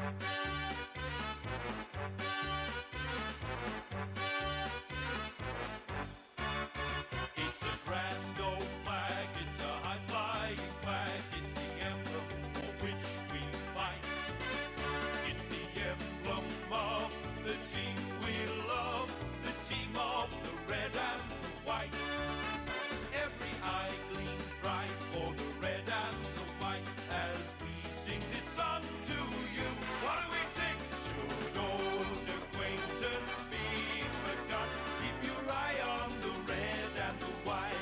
It's a grand old flag, it's a high-flying flag, it's the emblem for which we fight. It's the emblem of the team we love, the team of the red and the white. Every eye gleams bright for the red and the white as we sing this song to you. What do we sing? Should old acquaintance be forgot, keep your eye on the red and the white.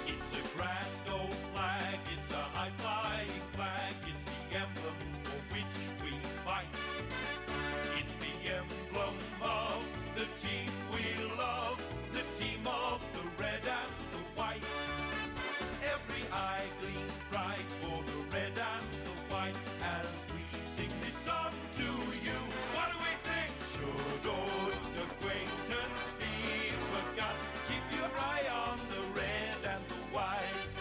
It's a grand old flag, it's a high-flying flag, it's the emblem for which we fight. It's the emblem of the team we love, the team of the red and the white. Every eye gleams bright for the red and the white as we sing this song to you. What do we sing? Should old acquaintance be forgot, keep your eye on the red and the white.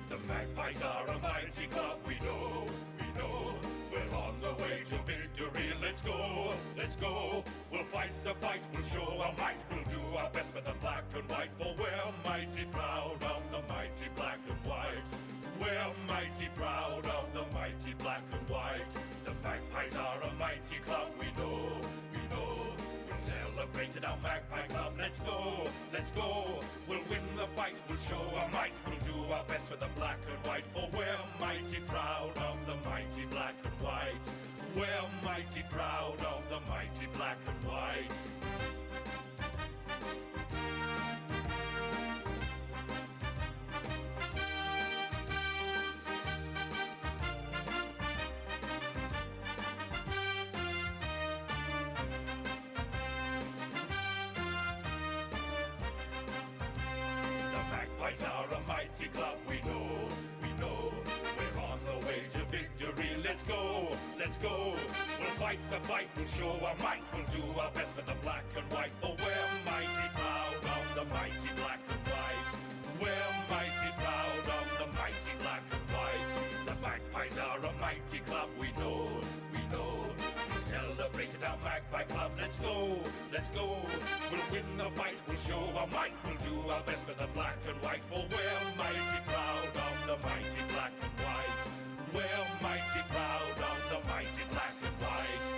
The Magpies are a mighty club, we know, we know. We're on the way to victory, let's go, let's go. We'll fight the fight, we'll show our might, we'll do our best for the black and white. For we're mighty proud of the mighty black and white. We're mighty proud of the mighty black and white. The Magpies are a mighty club, we know, we know. We'll celebrate at our Magpie Club, let's go, let's go. We'll win the fight, we'll show our might, we'll do our best for the black and white. For we're mighty proud of the mighty black and white. We're mighty proud of the mighty black and white. Magpies are a mighty club, we know, we know. We're on the way to victory, let's go, let's go. We'll fight the fight, we'll show our might, we'll do our best for the black and white. For we're mighty proud of the mighty black and white. We're mighty proud of the mighty black and white. The Magpies are a mighty club, we know, we know. Celebrate at our Magpie Club, let's go, let's go. We'll win the fight, we'll show our might, we'll do our best for the black and white. For we're mighty proud of the mighty black and white. We're mighty proud of the mighty black and white.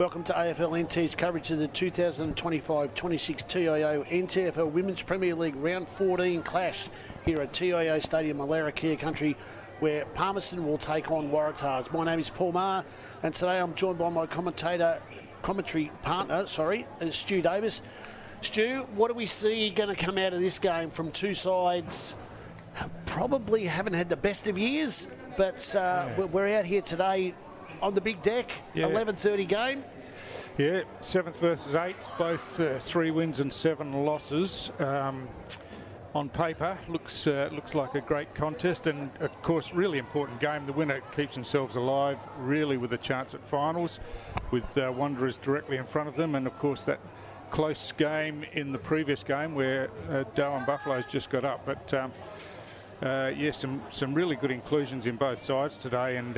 Welcome to AFL NT's coverage of the 2025-26 TIO NTFL Women's Premier League Round 14 clash here at TIO Stadium in Larrakia Country, where Palmerston will take on Waratahs. My name is Paul Maher, and today I'm joined by my commentary partner, Stu Davis. Stu, what do we see going to come out of this game from two sides? Probably haven't had the best of years, but we're out here today on the big deck, 11:30 game. Yeah, 7th versus 8th, both 3 wins and 7 losses. On paper, looks like a great contest, and of course, really important game. The winner keeps themselves alive, really, with a chance at finals, with Wanderers directly in front of them, and of course that close game in the previous game where Darwin Buffaloes just got up. But some really good inclusions in both sides today, and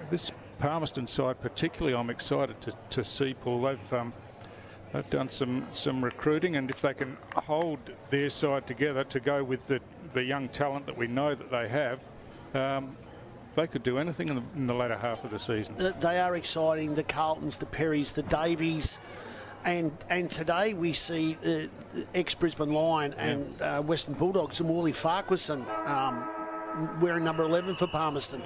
this Palmerston side particularly I'm excited to see, Paul. They've done some recruiting, and if they can hold their side together to go with the young talent that we know that they have, they could do anything in the latter half of the season. They are exciting, the Carltons, the Perrys, the Davies, and today we see ex-Brisbane Lion and Western Bulldogs and Wally Farquharson wearing number 11 for Palmerston.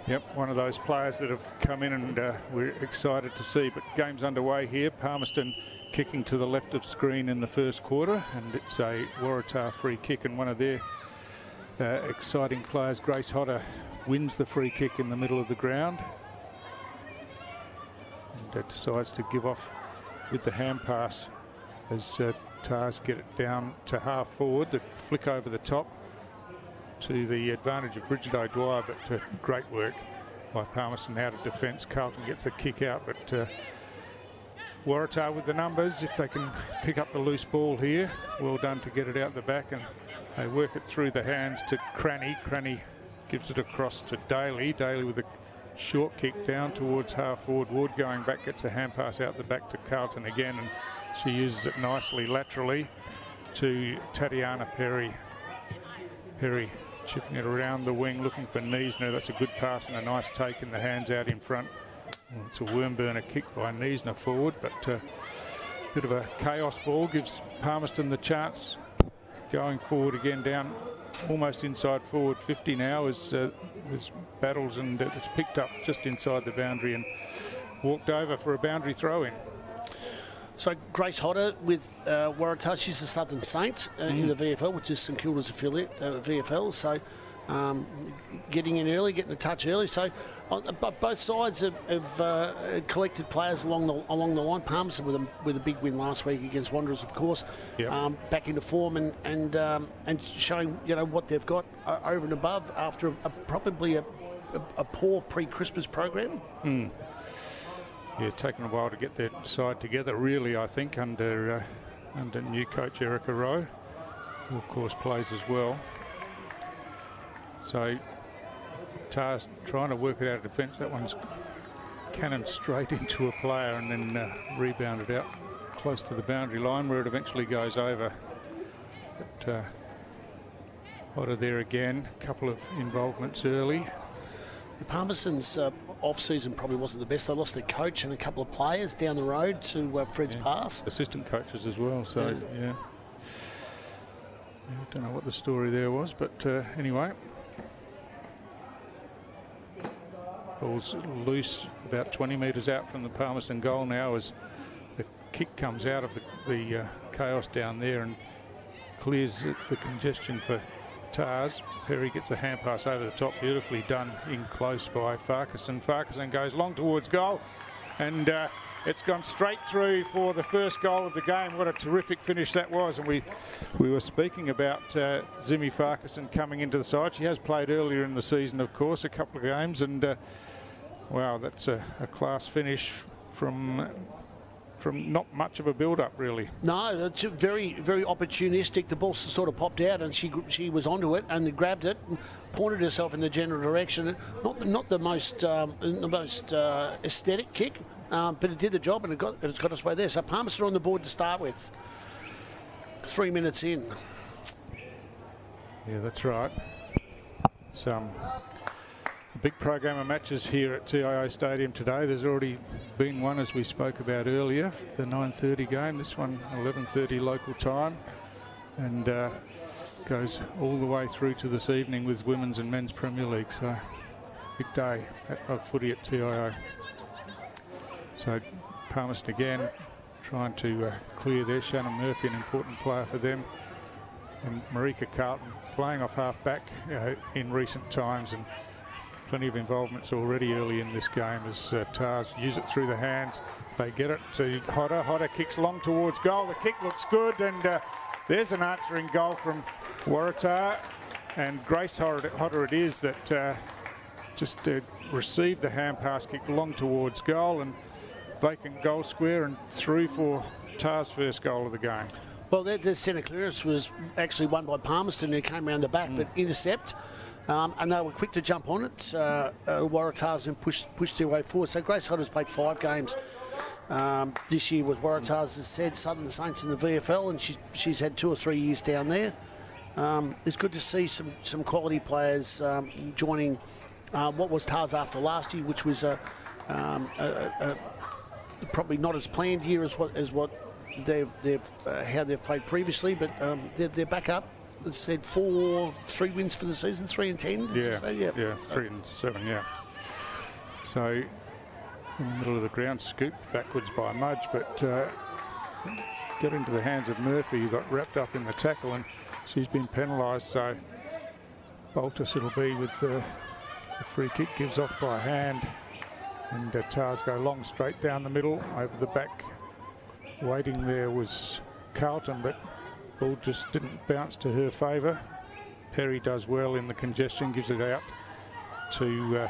Yep, one of those players that have come in, and we're excited to see. But game's underway here. Palmerston kicking to the left of screen in the first quarter, and it's a Waratah free kick, and one of their exciting players, Grace Hodder, wins the free kick in the middle of the ground, and decides to give off with the hand pass as Tars get it down to half forward. The flick over the top to the advantage of Bridget O'Dwyer, but great work by Palmerston out of defence. Carlton gets a kick out, but Waratah with the numbers. If they can pick up the loose ball here, well done to get it out the back, and they work it through the hands to Cranny. Cranny gives it across to Daly. Daly with a short kick down towards half forward. Ward going back, gets a hand pass out the back to Carlton again, and she uses it nicely laterally to Tatiana Perry. Perry chipping it around the wing, looking for Niesner. That's a good pass and a nice take in the hands out in front. Well, it's a worm burner kick by Niesner forward, but a bit of a chaos ball gives Palmerston the chance. Going forward again, down almost inside forward 50 now as battles, and it's picked up just inside the boundary and walked over for a boundary throw in. So Grace Hodder with Waratah, she's the Southern Saints in the VFL, which is St Kilda's affiliate VFL. So getting in early, getting a touch early. So both sides have collected players along the line. Palmerston with a big win last week against Wanderers, of course. Yep. Back into form and showing what they've got over and above after probably a poor pre-Christmas program. Yeah, taken a while to get their side together, really, I think, under new coach Erica Rowe, who of course plays as well. So Tars trying to work it out of defence. That one's cannon straight into a player and then rebounded out close to the boundary line where it eventually goes over. But Hodder there again, a couple of involvements early. Palmerston's off-season probably wasn't the best. They lost their coach and a couple of players down the road to Fred's pass. Assistant coaches as well, so yeah. I don't know what the story there was, but anyway. Ball's loose about 20 metres out from the Palmerston goal now as the kick comes out of the chaos down there and clears the congestion for Tars. Perry gets a hand pass over the top, beautifully done in close by Farquharson. Farquharson goes long towards goal, and it's gone straight through for the first goal of the game. What a terrific finish that was. And we were speaking about Zimmy Farquharson coming into the side. She has played earlier in the season, of course, a couple of games, and wow, that's a class finish from not much of a build-up, really. No, it's very, very opportunistic. The ball sort of popped out, and she was onto it and grabbed it, and pointed herself in the general direction. Not the most aesthetic kick, but it did the job, and it's got us way there. So Palmerston on the board to start with. 3 minutes in. Yeah, that's right. It's a big program of matches here at TIO Stadium today. There's already been one, as we spoke about earlier, the 9:30 game. This one 11:30 local time, and goes all the way through to this evening with Women's and Men's Premier League. So big day of footy at TIO. So Palmerston again trying to clear there. Shannon Murphy, an important player for them, and Marika Carlton playing off half back in recent times, and plenty of involvements already early in this game as Tars use it through the hands. They get it to Hodder. Hodder kicks long towards goal. The kick looks good, and there's an answering goal from Waratah, and Grace Hodder it is that just received the hand pass, kick long towards goal, and vacant goal square, and through for Tars' first goal of the game. Well, the centre clearance was actually won by Palmerston, who came around the back, but intercept. And they were quick to jump on it. Waratahs and pushed their way forward. So Grace Hodder's played 5 games this year with Waratahs, as said, Southern Saints in the VFL, and she's had 2 or 3 years down there. It's good to see some quality players joining what was Tars after last year, which was probably not as planned year as what how they've played previously, but they're back up. It said 3 wins for the season, 3 and 10. Yeah, 3 and 7. Yeah. So in the middle of the ground, scooped backwards by Mudge, but got into the hands of Murphy, who got wrapped up in the tackle, and she's been penalised. So Boltus it'll be with the free kick, gives off by hand, and Tars go long straight down the middle over the back. Waiting there was Carlton, but ball just didn't bounce to her favour. Perry does well in the congestion, gives it out to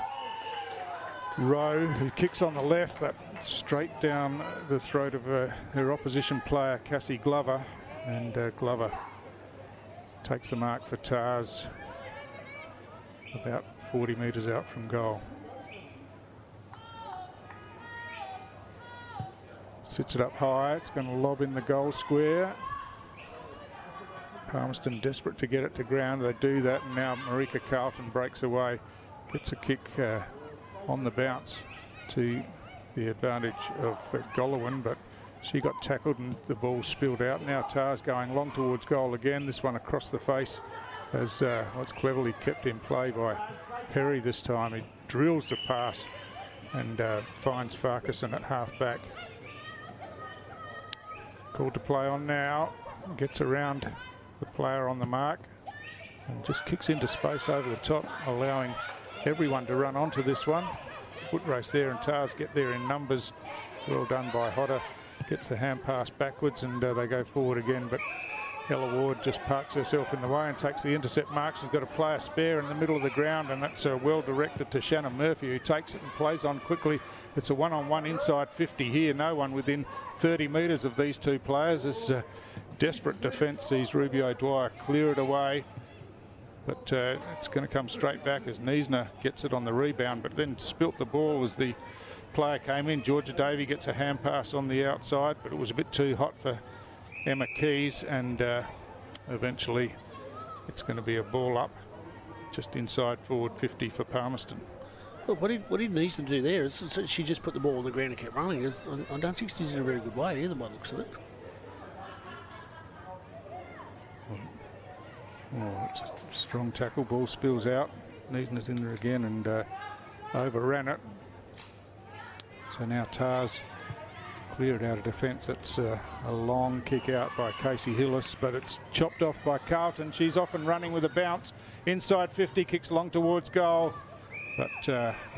Rowe, who kicks on the left, but straight down the throat of her opposition player, Cassie Glover, and Glover takes the mark for Tars about 40 metres out from goal. Sits it up high, it's going to lob in the goal square. Palmerston desperate to get it to ground. They do that, and now Marika Carlton breaks away, gets a kick on the bounce to the advantage of Golowin, but she got tackled and the ball spilled out. Now Tars going long towards goal again, this one across the face, as what's cleverly kept in play by Perry this time. He drills the pass and finds Farquharson at half back. Called to play on now, gets around the player on the mark and just kicks into space over the top, allowing everyone to run onto this one. Foot race there, and Tars get there in numbers. Well done by Hodder. Gets the hand pass backwards, and they go forward again, but Ella Ward just parks herself in the way and takes the intercept mark. She's got a player spare in the middle of the ground, and that's well directed to Shannon Murphy, who takes it and plays on quickly. It's a one-on-one inside 50 here. No one within 30 metres of these two players. As desperate defence sees Rubio Dwyer clear it away, but it's going to come straight back as Niesner gets it on the rebound, but then spilt the ball as the player came in. Georgia Davey gets a hand pass on the outside, but it was a bit too hot for Emma Keys, and eventually it's going to be a ball up just inside forward 50 for Palmerston. Well, what did Niesner do there? She just put the ball on the ground and kept running. I don't think she's in a very good way either by the looks of it. Oh, it's a strong tackle. Ball spills out. Niesner's in there again and overran it. So now Tars clear it out of defence. It's a long kick out by Casey Hillis, but it's chopped off by Carlton. She's off and running with a bounce. Inside 50, kicks long towards goal, but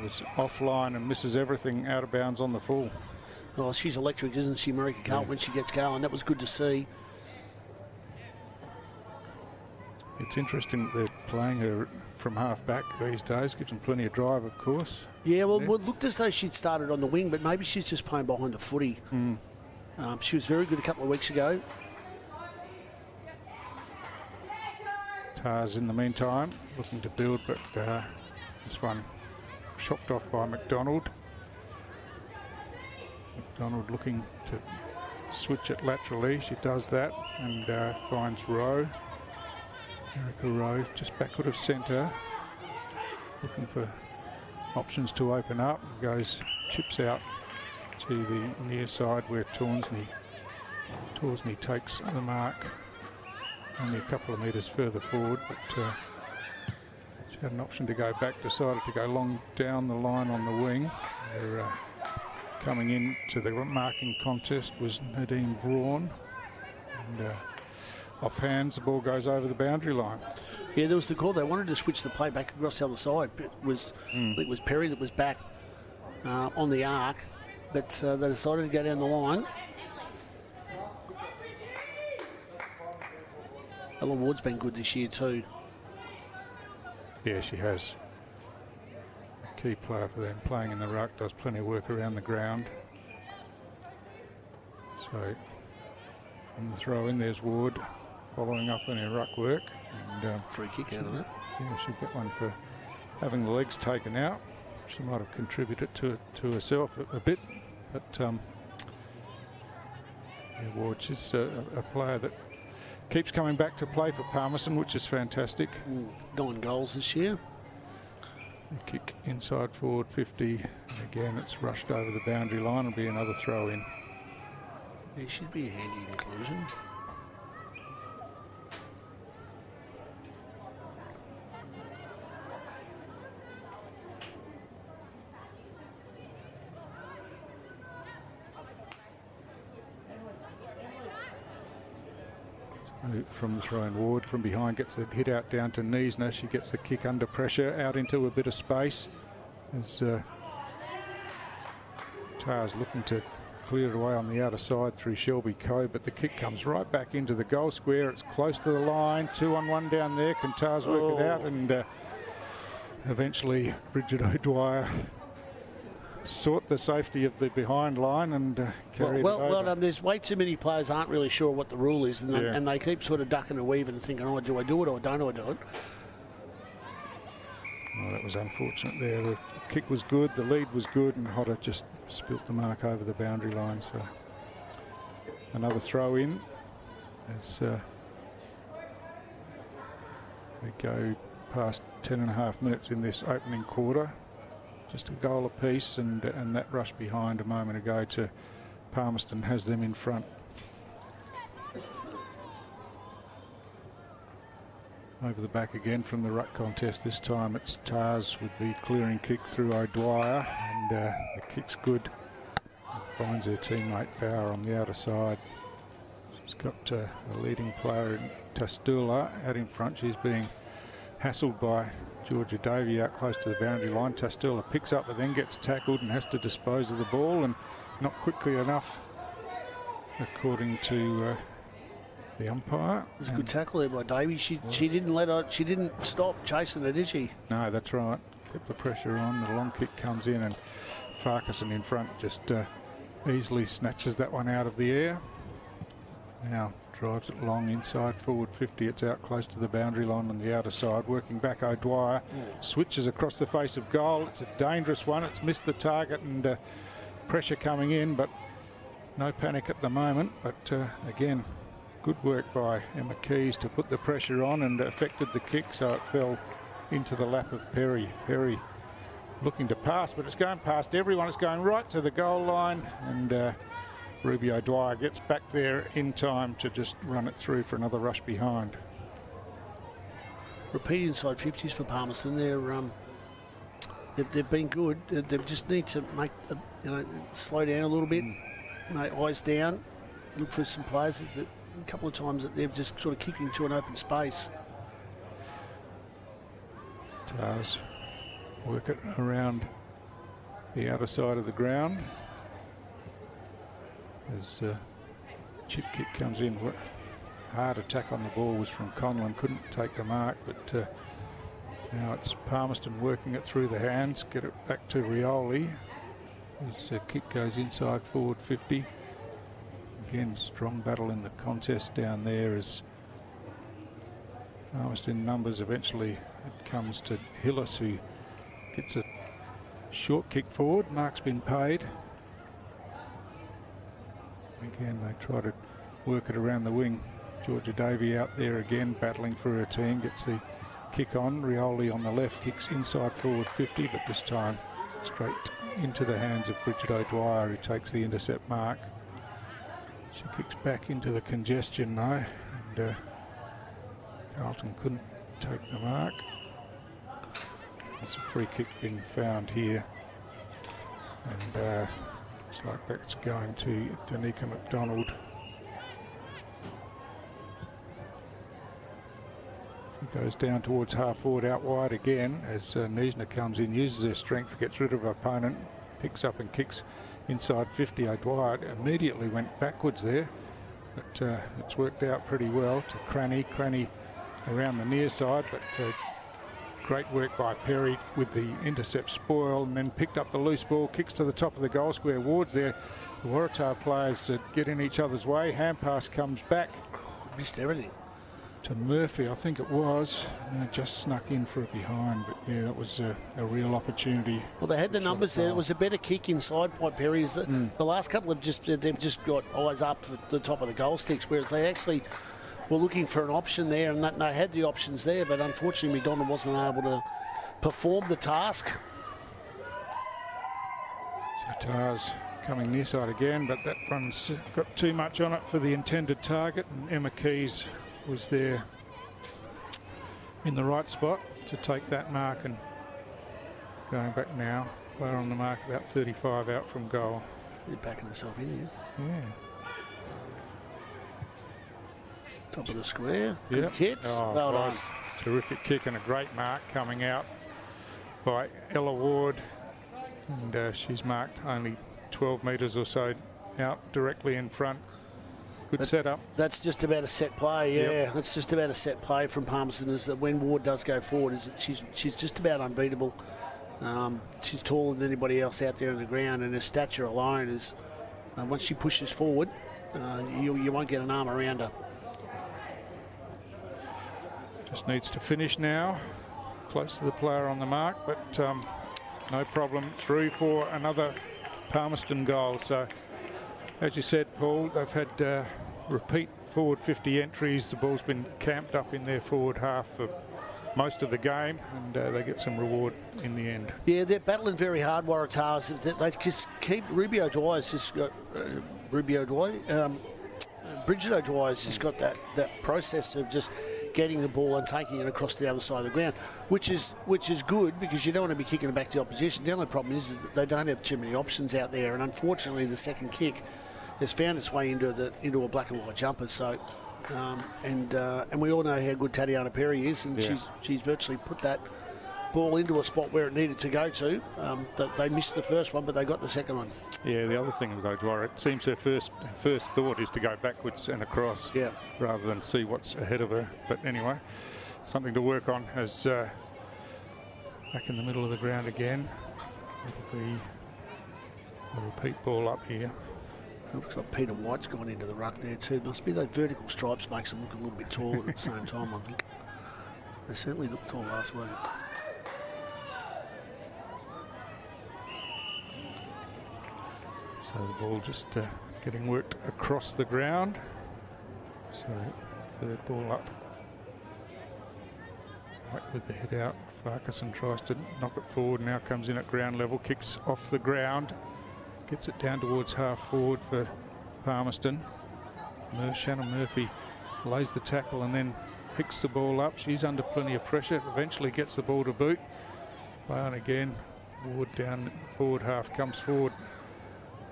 was offline and misses everything out of bounds on the full. Well, she's electric, isn't she, Marika Carlton, when she gets going? That was good to see. It's interesting that they're playing her from half back these days. Gives them plenty of drive, of course. Yeah, well, it looked as though she'd started on the wing, but maybe she's just playing behind the footy. She was very good a couple of weeks ago. Tars, in the meantime, looking to build, but this one chopped off by McDonald. McDonald looking to switch it laterally. She does that and finds Rowe. Erica Rowe just backward of centre, looking for options to open up. Goes, chips out to the near side where Torsney takes the mark only a couple of metres further forward, but she had an option to go back, decided to go long down the line on the wing. Coming into the marking contest was Nadine Braun, and off hands the ball goes over the boundary line. Yeah, there was the call. They wanted to switch the play back across the other side. I think it was Perry that was back on the arc, but they decided to go down the line. Ella Ward's been good this year too. Yeah, she has. A key player for them, playing in the ruck, does plenty of work around the ground. So, on the throw in, there's Ward following up on her ruck work. And free kick out of that. Yeah, she'll get one for having the legs taken out. She might have contributed to herself a bit, but yeah, Ward, she's a player that keeps coming back to play for Palmerston, which is fantastic. 9 goals this year. Kick inside forward 50. And again, it's rushed over the boundary line. It'll be another throw in. There should be a handy inclusion. From the throw in, Ward from behind gets the hit out down to Niesner. She gets the kick under pressure out into a bit of space as Tars looking to clear it away on the outer side through Shelby Coe, but the kick comes right back into the goal square. It's close to the line, 2-on-1 down there. Can Tars work it out? And eventually Bridget O'Dwyer sought the safety of the behind line and carried it over. Well done. There's way too many players aren't really sure what the rule is, and they keep sort of ducking and weaving and thinking, oh, do I do it or don't I do it? Well, that was unfortunate there. The kick was good, the lead was good, and Hodder just spilt the mark over the boundary line. So another throw in as we go past 10.5 minutes in this opening quarter. Just a goal apiece, and that rush behind a moment ago to Palmerston has them in front. Over the back again from the ruck contest. This time it's Tars with the clearing kick through O'Dwyer, and the kick's good. Finds her teammate Bauer on the outer side. She's got a leading player in Tastula out in front. She's being hassled by Georgia Davey out close to the boundary line. Tastula picks up but then gets tackled and has to dispose of the ball, and not quickly enough according to the umpire. It was a good tackle there by Davey. She didn't stop chasing it, did she? No, that's right. Kept the pressure on. The long kick comes in and Farquharson in front just easily snatches that one out of the air. Now drives it long inside forward 50. It's out close to the boundary line on the outer side. Working back, O'Dwyer switches across the face of goal. It's a dangerous one. It's missed the target, and pressure coming in, but no panic at the moment. But again, good work by Emma Keys to put the pressure on and affected the kick, so it fell into the lap of Perry. Perry looking to pass, but it's going past everyone. It's going right to the goal line, and Ruby O'Dwyer gets back there in time to just run it through for another rush behind. Repeat inside 50s for Palmerston. They've been good. They just need to make slow down a little bit, eyes down, look for some players. A couple of times that they've just sort of kicked into an open space. Tars work it around the outer side of the ground. As chip kick comes in, hard attack on the ball was from Conlon, couldn't take the mark, but now it's Palmerston working it through the hands, get it back to Rioli as the kick goes inside forward 50. Again, strong battle in the contest down there as Palmerston numbers. Eventually it comes to Hillis, who gets a short kick forward. Mark's been paid. Again, they try to work it around the wing. Georgia Davey out there again, battling for her team, gets the kick on. Rioli on the left kicks inside forward 50, but this time straight into the hands of Bridget O'Dwyer, who takes the intercept mark. She kicks back into the congestion though, and Carlton couldn't take the mark. There's a free kick being found here, and looks like that's going to Danica McDonald. She goes down towards half forward out wide again as Niesner comes in, uses her strength, gets rid of her opponent, picks up and kicks inside 50. O'Dwyer immediately went backwards there, but it's worked out pretty well to Cranny. Cranny around the near side, but great work by Perry with the intercept spoil, and then picked up the loose ball, kicks to the top of the goal square. Ward's there. The Waratah players get in each other's way. Hand pass comes back. Missed everything. To Murphy, I think it was. Just snuck in for a behind, but yeah, that was a real opportunity. Well, they had the numbers there. It was a better kick inside by Perry. The last couple they've just got eyes up at the top of the goal sticks, whereas they actually were looking for an option there, and they had the options there, but unfortunately McDonald wasn't able to perform the task. So Tars coming near side again, but that run's got too much on it for the intended target, and Emma Keys was there in the right spot to take that mark, and going back now, player on the mark about 35 out from goal. They're backing themselves in here. Yeah. Top of the square. Good hits. Oh, well done. Terrific kick and a great mark coming out by Ella Ward, and she's marked only 12 metres or so out directly in front. Good setup. That's just about a set play, yeah. That's just about a set play from Palmerston, is that when Ward does go forward, is that she's just about unbeatable. She's taller than anybody else out there on the ground, and her stature alone is, once she pushes forward, you won't get an arm around her. Just needs to finish now. Close to the player on the mark, but no problem. Through for another Palmerston goal. So, as you said, Paul, they've had repeat forward 50 entries. The ball's been camped up in their forward half for most of the game, and they get some reward in the end. Yeah, they're battling very hard, Waratahs. They just keep Bridget O'Dwyer's just got that process of just getting the ball and taking it across the other side of the ground, which is good, because you don't want to be kicking it back to the opposition. The only problem is that they don't have too many options out there, and unfortunately the second kick has found its way into a black and white jumper. So, and we all know how good Tatiana Perry is, and she's virtually put that ball into a spot where it needed to go to. They missed the first one, but they got the second one. Yeah, the other thing with O'Dwyer, it seems her first thought is to go backwards and across, rather than see what's ahead of her. But anyway, something to work on as back in the middle of the ground again. It'll be a repeat ball up here. Looks like Peter White's gone into the ruck there too. Must be those vertical stripes makes them look a little bit taller at the same time, I think. They certainly looked tall last week. So the ball just getting worked across the ground. So third ball up. Right with the head out. Farquharson tries to knock it forward, now comes in at ground level, kicks off the ground. Gets it down towards half forward for Palmerston. Shannon Murphy lays the tackle and then picks the ball up. She's under plenty of pressure. Eventually gets the ball to boot. Play on again. Ward down forward half, comes forward.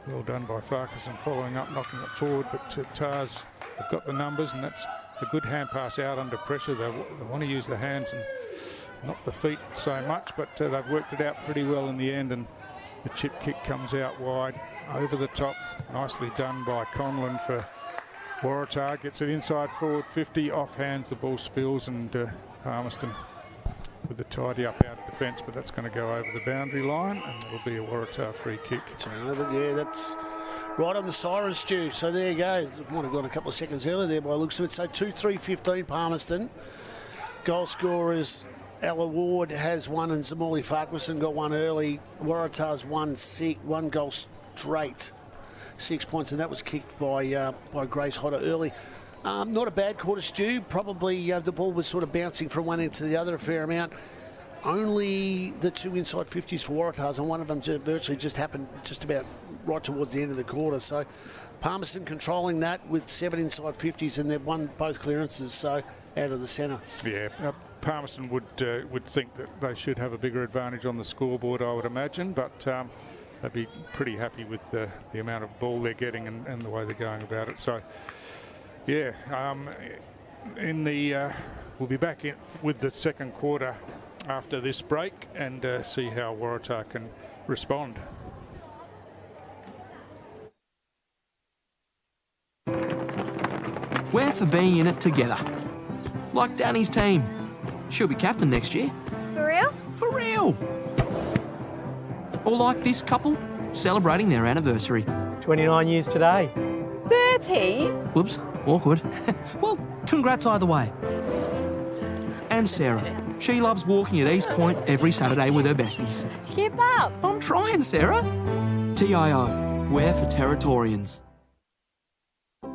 Well done by Farquharson following up, knocking it forward. But Tars have got the numbers, and that's a good hand pass out under pressure. They want to use the hands and not the feet so much, but they've worked it out pretty well in the end. And the chip kick comes out wide, over the top. Nicely done by Conlon for Waratah. Gets it inside forward 50, off hands, the ball spills, and Palmerston with the tidy up out of defence, but that's going to go over the boundary line, and it'll be a Waratah free kick. Yeah, that's right on the siren, Stu. So there you go. Might have gone a couple of seconds earlier there by the looks of it. So 2-3-15 Palmerston. Goal scorers, Ella Ward has one, and Zamuli Farquharson got one early. Waratah's one goal straight, 6 points, and that was kicked by Grace Hodder early. Not a bad quarter, Stu. Probably the ball was sort of bouncing from one end to the other a fair amount. Only the 2 inside 50s for Waratahs, and one of them virtually just happened just about right towards the end of the quarter. So Palmerston controlling that with 7 inside 50s, and they've won both clearances, so out of the centre. Yeah, Palmerston would think that they should have a bigger advantage on the scoreboard, I would imagine, but they'd be pretty happy with the amount of ball they're getting and the way they're going about it. So, yeah, we'll be back in with the second quarter after this break and see how Waratah can respond. We're for being in it together. Like Danny's team. She'll be captain next year. For real? For real! Or like this couple, celebrating their anniversary. 29 years today. 30? Whoops, awkward. Well, congrats either way. And Sarah. She loves walking at East Point every Saturday with her besties. Keep up. I'm trying, Sarah. TIO, we're for Territorians.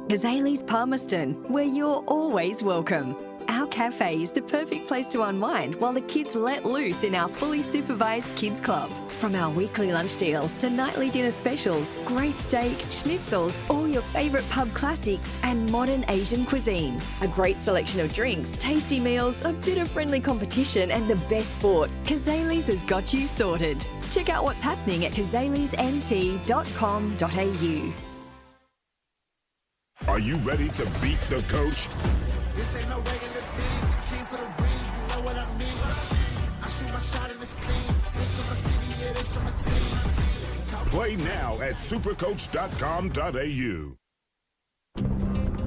Kazali's Palmerston, where you're always welcome. Our cafe is the perfect place to unwind while the kids let loose in our fully supervised kids club. From our weekly lunch deals to nightly dinner specials, great steak, schnitzels, all your favourite pub classics and modern Asian cuisine. A great selection of drinks, tasty meals, a bit of friendly competition and the best sport. Kazali's has got you sorted. Check out what's happening at kazalisnt.com.au. Are you ready to beat the coach? This ain't no regular thing. Came for the ring, you know what I mean. I shoot my shot and it's clean. This from my city, yeah, this from my team. Play now at supercoach.com.au.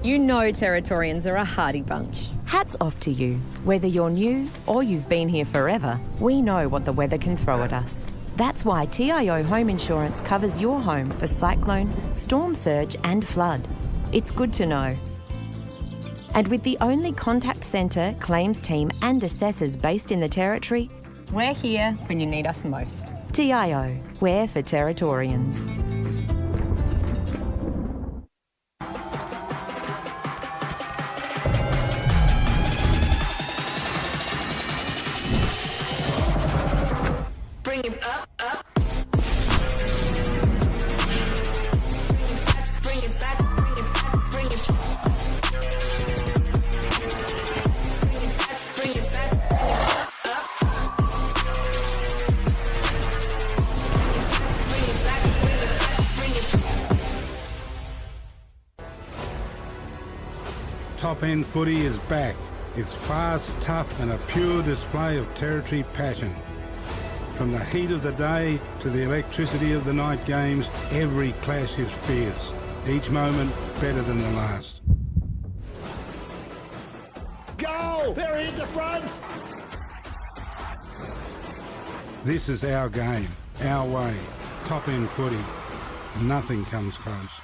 You know Territorians are a hardy bunch. Hats off to you. Whether you're new or you've been here forever, we know what the weather can throw at us. That's why TIO Home Insurance covers your home for cyclone, storm surge and flood. It's good to know. And with the only contact centre, claims team and assessors based in the Territory, We're here when you need us most. TIO, we're for Territorians. Bring it up. Bring it back. Bring it back. Top End Footy is back. It's fast, tough and a pure display of Territory passion. From the heat of the day to the electricity of the night games, every clash is fierce. Each moment better than the last. Goal! They're into front! This is our game, our way. Top End Footy. Nothing comes close.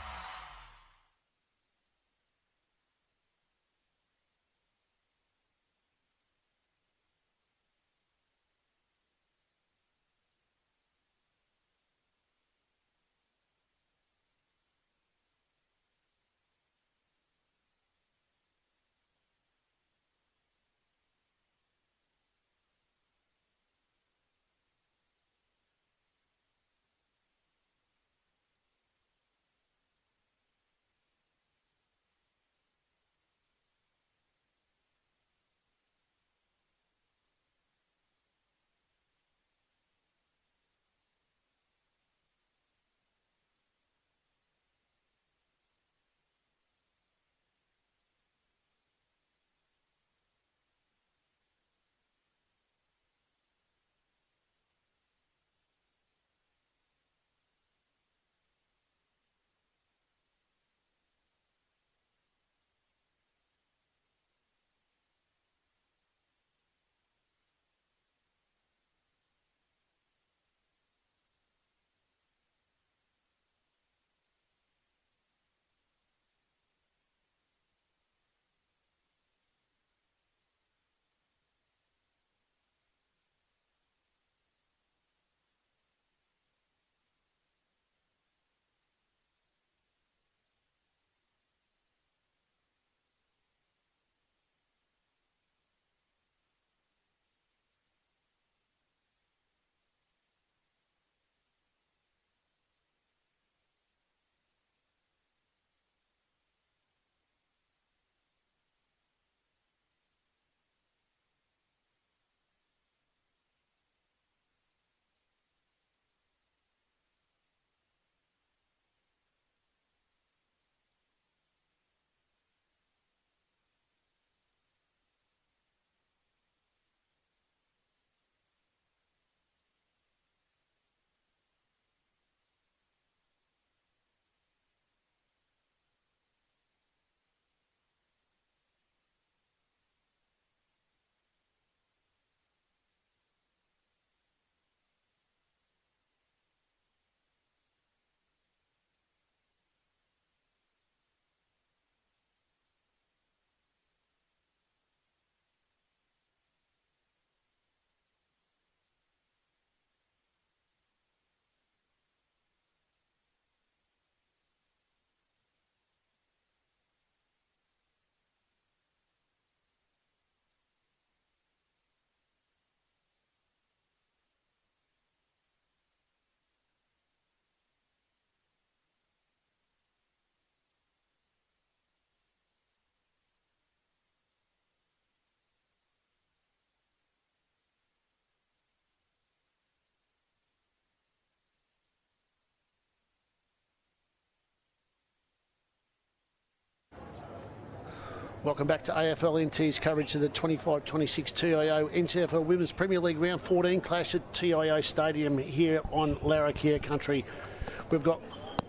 Welcome back to AFL NT's coverage of the 25-26 TIO NTFL Women's Premier League Round 14 clash at TIO Stadium here on Larrakia country. We've got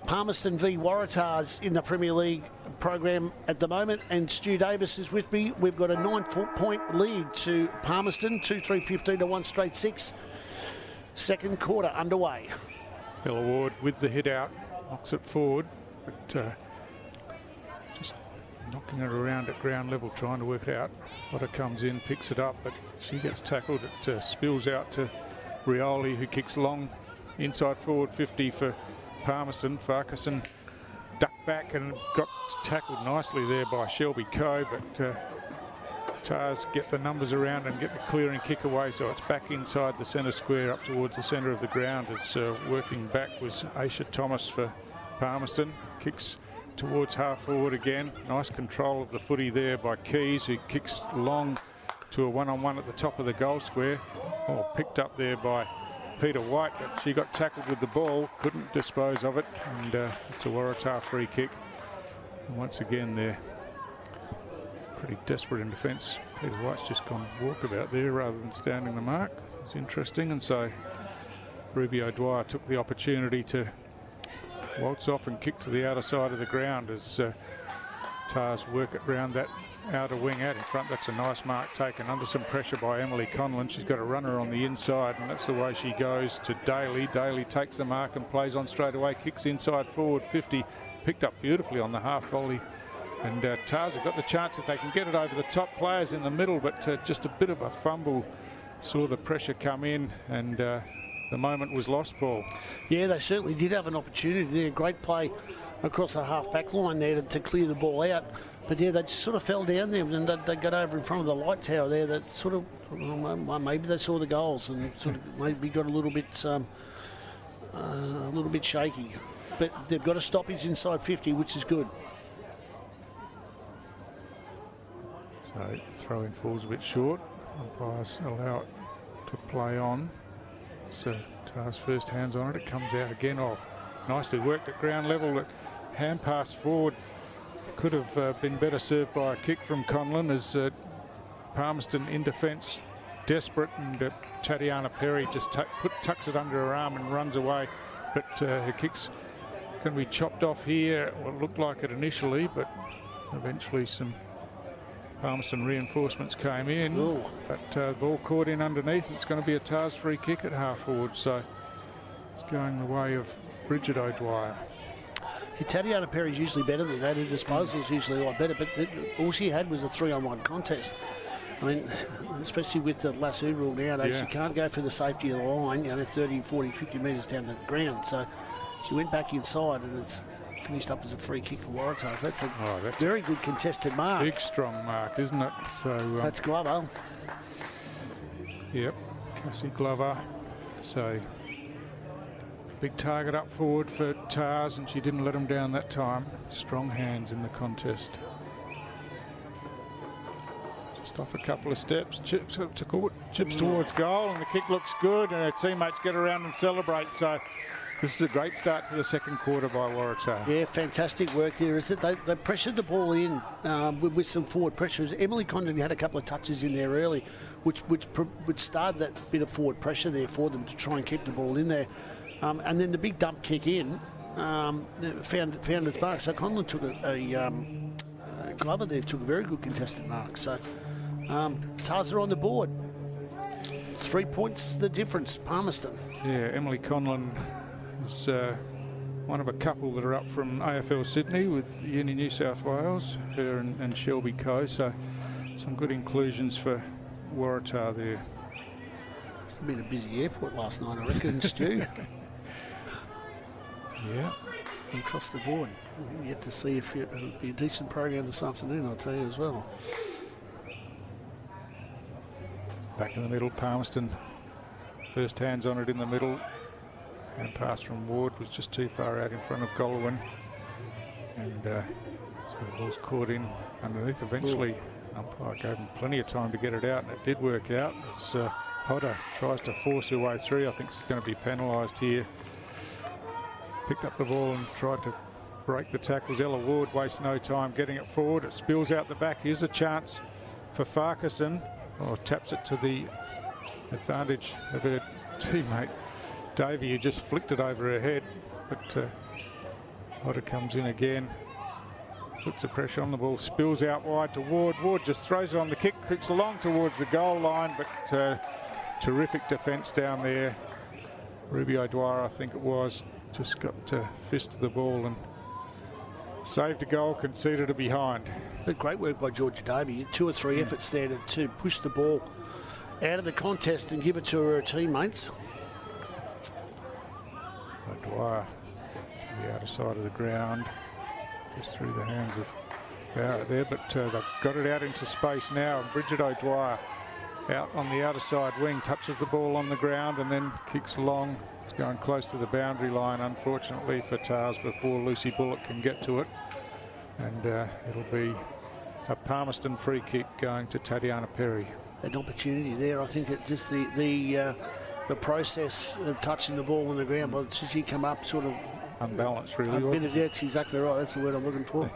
Palmerston v Waratahs in the Premier League program at the moment, and Stu Davis is with me. We've got a 9-point lead to Palmerston, 2-3-15 to 1 straight 6. Second quarter underway. Bella Ward with the hit out, knocks it forward, but just knocking it around at ground level, trying to work it out. Waratah comes in, picks it up, but she gets tackled. It spills out to Rioli, who kicks long inside forward 50 for Palmerston. Farquharson ducked back and got tackled nicely there by Shelby Coe, but Tars get the numbers around and get the clearing kick away, so it's back inside the centre square up towards the centre of the ground. It's working back was Aisha Thomas for Palmerston. Kicks towards half forward again. Nice control of the footy there by Keys, who kicks long to a one-on-one at the top of the goal square. Oh, picked up there by Peter White, but she got tackled with the ball, couldn't dispose of it, and it's a Waratah free kick. And once again they're pretty desperate in defence. Peter White's just gone walkabout there rather than standing the mark. It's interesting, and so Ruby O'Dwyer took the opportunity to waltz off and kick to the outer side of the ground as Tars work it round that outer wing out in front. That's a nice mark taken under some pressure by Emily Conlon. She's got a runner on the inside, and that's the way she goes to Daly. Daly takes the mark and plays on straight away, kicks inside forward 50, picked up beautifully on the half volley. And Tars have got the chance if they can get it over the top players in the middle, but just a bit of a fumble. Saw the pressure come in, and the moment was lost, Paul. Yeah, they certainly did have an opportunity there. Great play across the half-back line there to clear the ball out. But yeah, they just sort of fell down there, and they got over in front of the light tower there. That sort of, well, maybe they saw the goals and sort of maybe got a little bit shaky. But they've got a stoppage inside 50, which is good. So throw-in falls a bit short. Umpires allow it to play on. So Tars first hands on it. It comes out again. Oh, nicely worked at ground level. The hand pass forward could have been better served by a kick from Conlon as Palmerston in defence, desperate, and Tatiana Perry just tucks it under her arm and runs away. But her kick's going to be chopped off here. Well, it looked like it initially, but eventually some Palmerston reinforcements came in. Ooh. But the ball caught in underneath. It's going to be a Tars free kick at half forward, so it's going the way of Bridget O'Dwyer. Tatiana Perry's usually better than that. Her disposal's usually a lot better, but all she had was a 3-on-1 contest. I mean, especially with the lasso rule nowadays, she can't go for the safety of the line, 30, 40, 50 metres down the ground. So she went back inside, and it's finished up as a free kick for Waratahs. That's a very good contested mark. Big, strong mark, isn't it? So that's Glover. Yep, Cassie Glover. So big target up forward for Tars, and she didn't let him down that time. Strong hands in the contest. Just off a couple of steps, chips towards goal, and the kick looks good, and her teammates get around and celebrate. So this is a great start to the second quarter by Waratah. Yeah, fantastic work there. Is it? They pressured the ball in with some forward pressure. Emily Condon had a couple of touches in there early, which started that bit of forward pressure there for them to try and keep the ball in there. And then the big dump kick in found its mark. So Conlon took a Glover there took a very good contested mark. So Tars are on the board. 3 points the difference, Palmerston. Yeah, Emily Conlon is one of a couple that are up from AFL Sydney with Uni New South Wales, her and Shelby Coe. So some good inclusions for Waratah there. It's been a busy airport last night, I reckon, Stu. Yeah. Across the board. We'll get to see if it'll be a decent program this afternoon, I'll tell you as well. Back in the middle, Palmerston. First hands on it in the middle. And pass from Ward was just too far out in front of Golwyn. And so the ball's caught in underneath. Eventually, umpire gave him plenty of time to get it out, and it did work out. As Hodder tries to force her way through. I think she's going to be penalised here. Picked up the ball and tried to break the tackles. Ella Ward wastes no time getting it forward. It spills out the back. Here's a chance for Farquharson. Oh, taps it to the advantage of her teammate Davey, who just flicked it over her head. But Waratah comes in again. Puts the pressure on the ball, spills out wide to Ward. Ward just throws it on the kick, kicks along towards the goal line, but terrific defence down there. Ruby O'Dwyer, I think it was, just got to fist the ball and saved a goal, conceded a behind. But great work by Georgia Davey. 2 or 3 efforts there to push the ball out of the contest and give it to her teammates. O'Dwyer to the outer side of the ground. Just through the hands of Barrett there, but they've got it out into space now. And Bridget O'Dwyer out on the outer side wing, touches the ball on the ground and then kicks long. It's going close to the boundary line, unfortunately for Tars, before Lucy Bullock can get to it. And it'll be a Palmerston free kick going to Tatiana Perry. An opportunity there. I think it just the process of touching the ball on the ground, but she come up sort of unbalanced, really. That's exactly right. That's the word I'm looking for.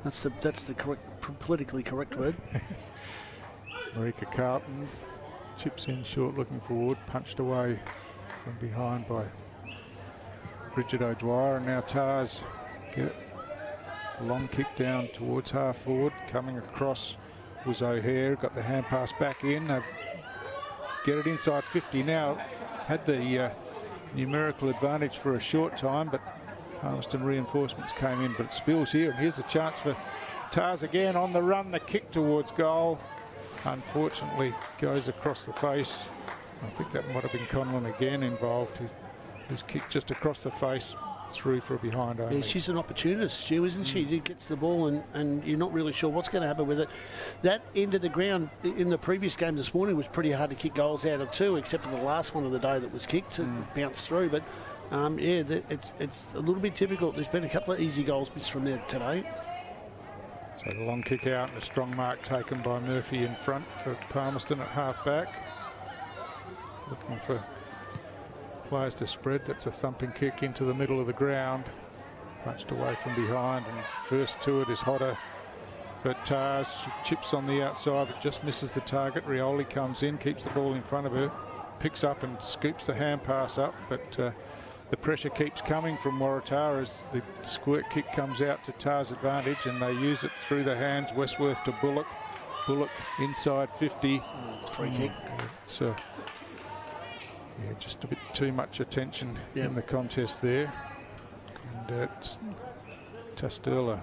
That's the correct, politically correct word. Marika Carlton chips in short, looking forward, punched away from behind by Bridget O'Dwyer, and now Tars get it. Long kick down towards half forward. Coming across was O'Hare. Got the hand pass back in. Get it inside 50 now. Had the numerical advantage for a short time, but Palmerston reinforcements came in, but it spills here, and here's a chance for Tars again on the run. The kick towards goal unfortunately goes across the face. I think that might have been Conlon again involved. His kick just across the face, through for a behind only. Yeah, she's an opportunist, Stu, isn't she? She gets the ball and you're not really sure what's going to happen with it. That end of the ground in the previous game this morning was pretty hard to kick goals out of too, except for the last one of the day that was kicked and bounced through. But yeah, it's a little bit difficult. There's been a couple of easy goals missed from there today. So the long kick out and a strong mark taken by Murphy in front for Palmerston at half back. Looking for players to spread. That's a thumping kick into the middle of the ground. Punched away from behind, and first to it is Hodder for Tars. She chips on the outside but just misses the target. Rioli comes in, keeps the ball in front of her, picks up and scoops the hand pass up, but the pressure keeps coming from Waratah as the squirt kick comes out to Tars' advantage, and they use it through the hands. Westworth to Bullock. Bullock inside 50. Free kick. It's yeah, just a bit too much attention in the contest there. And it's Tasterla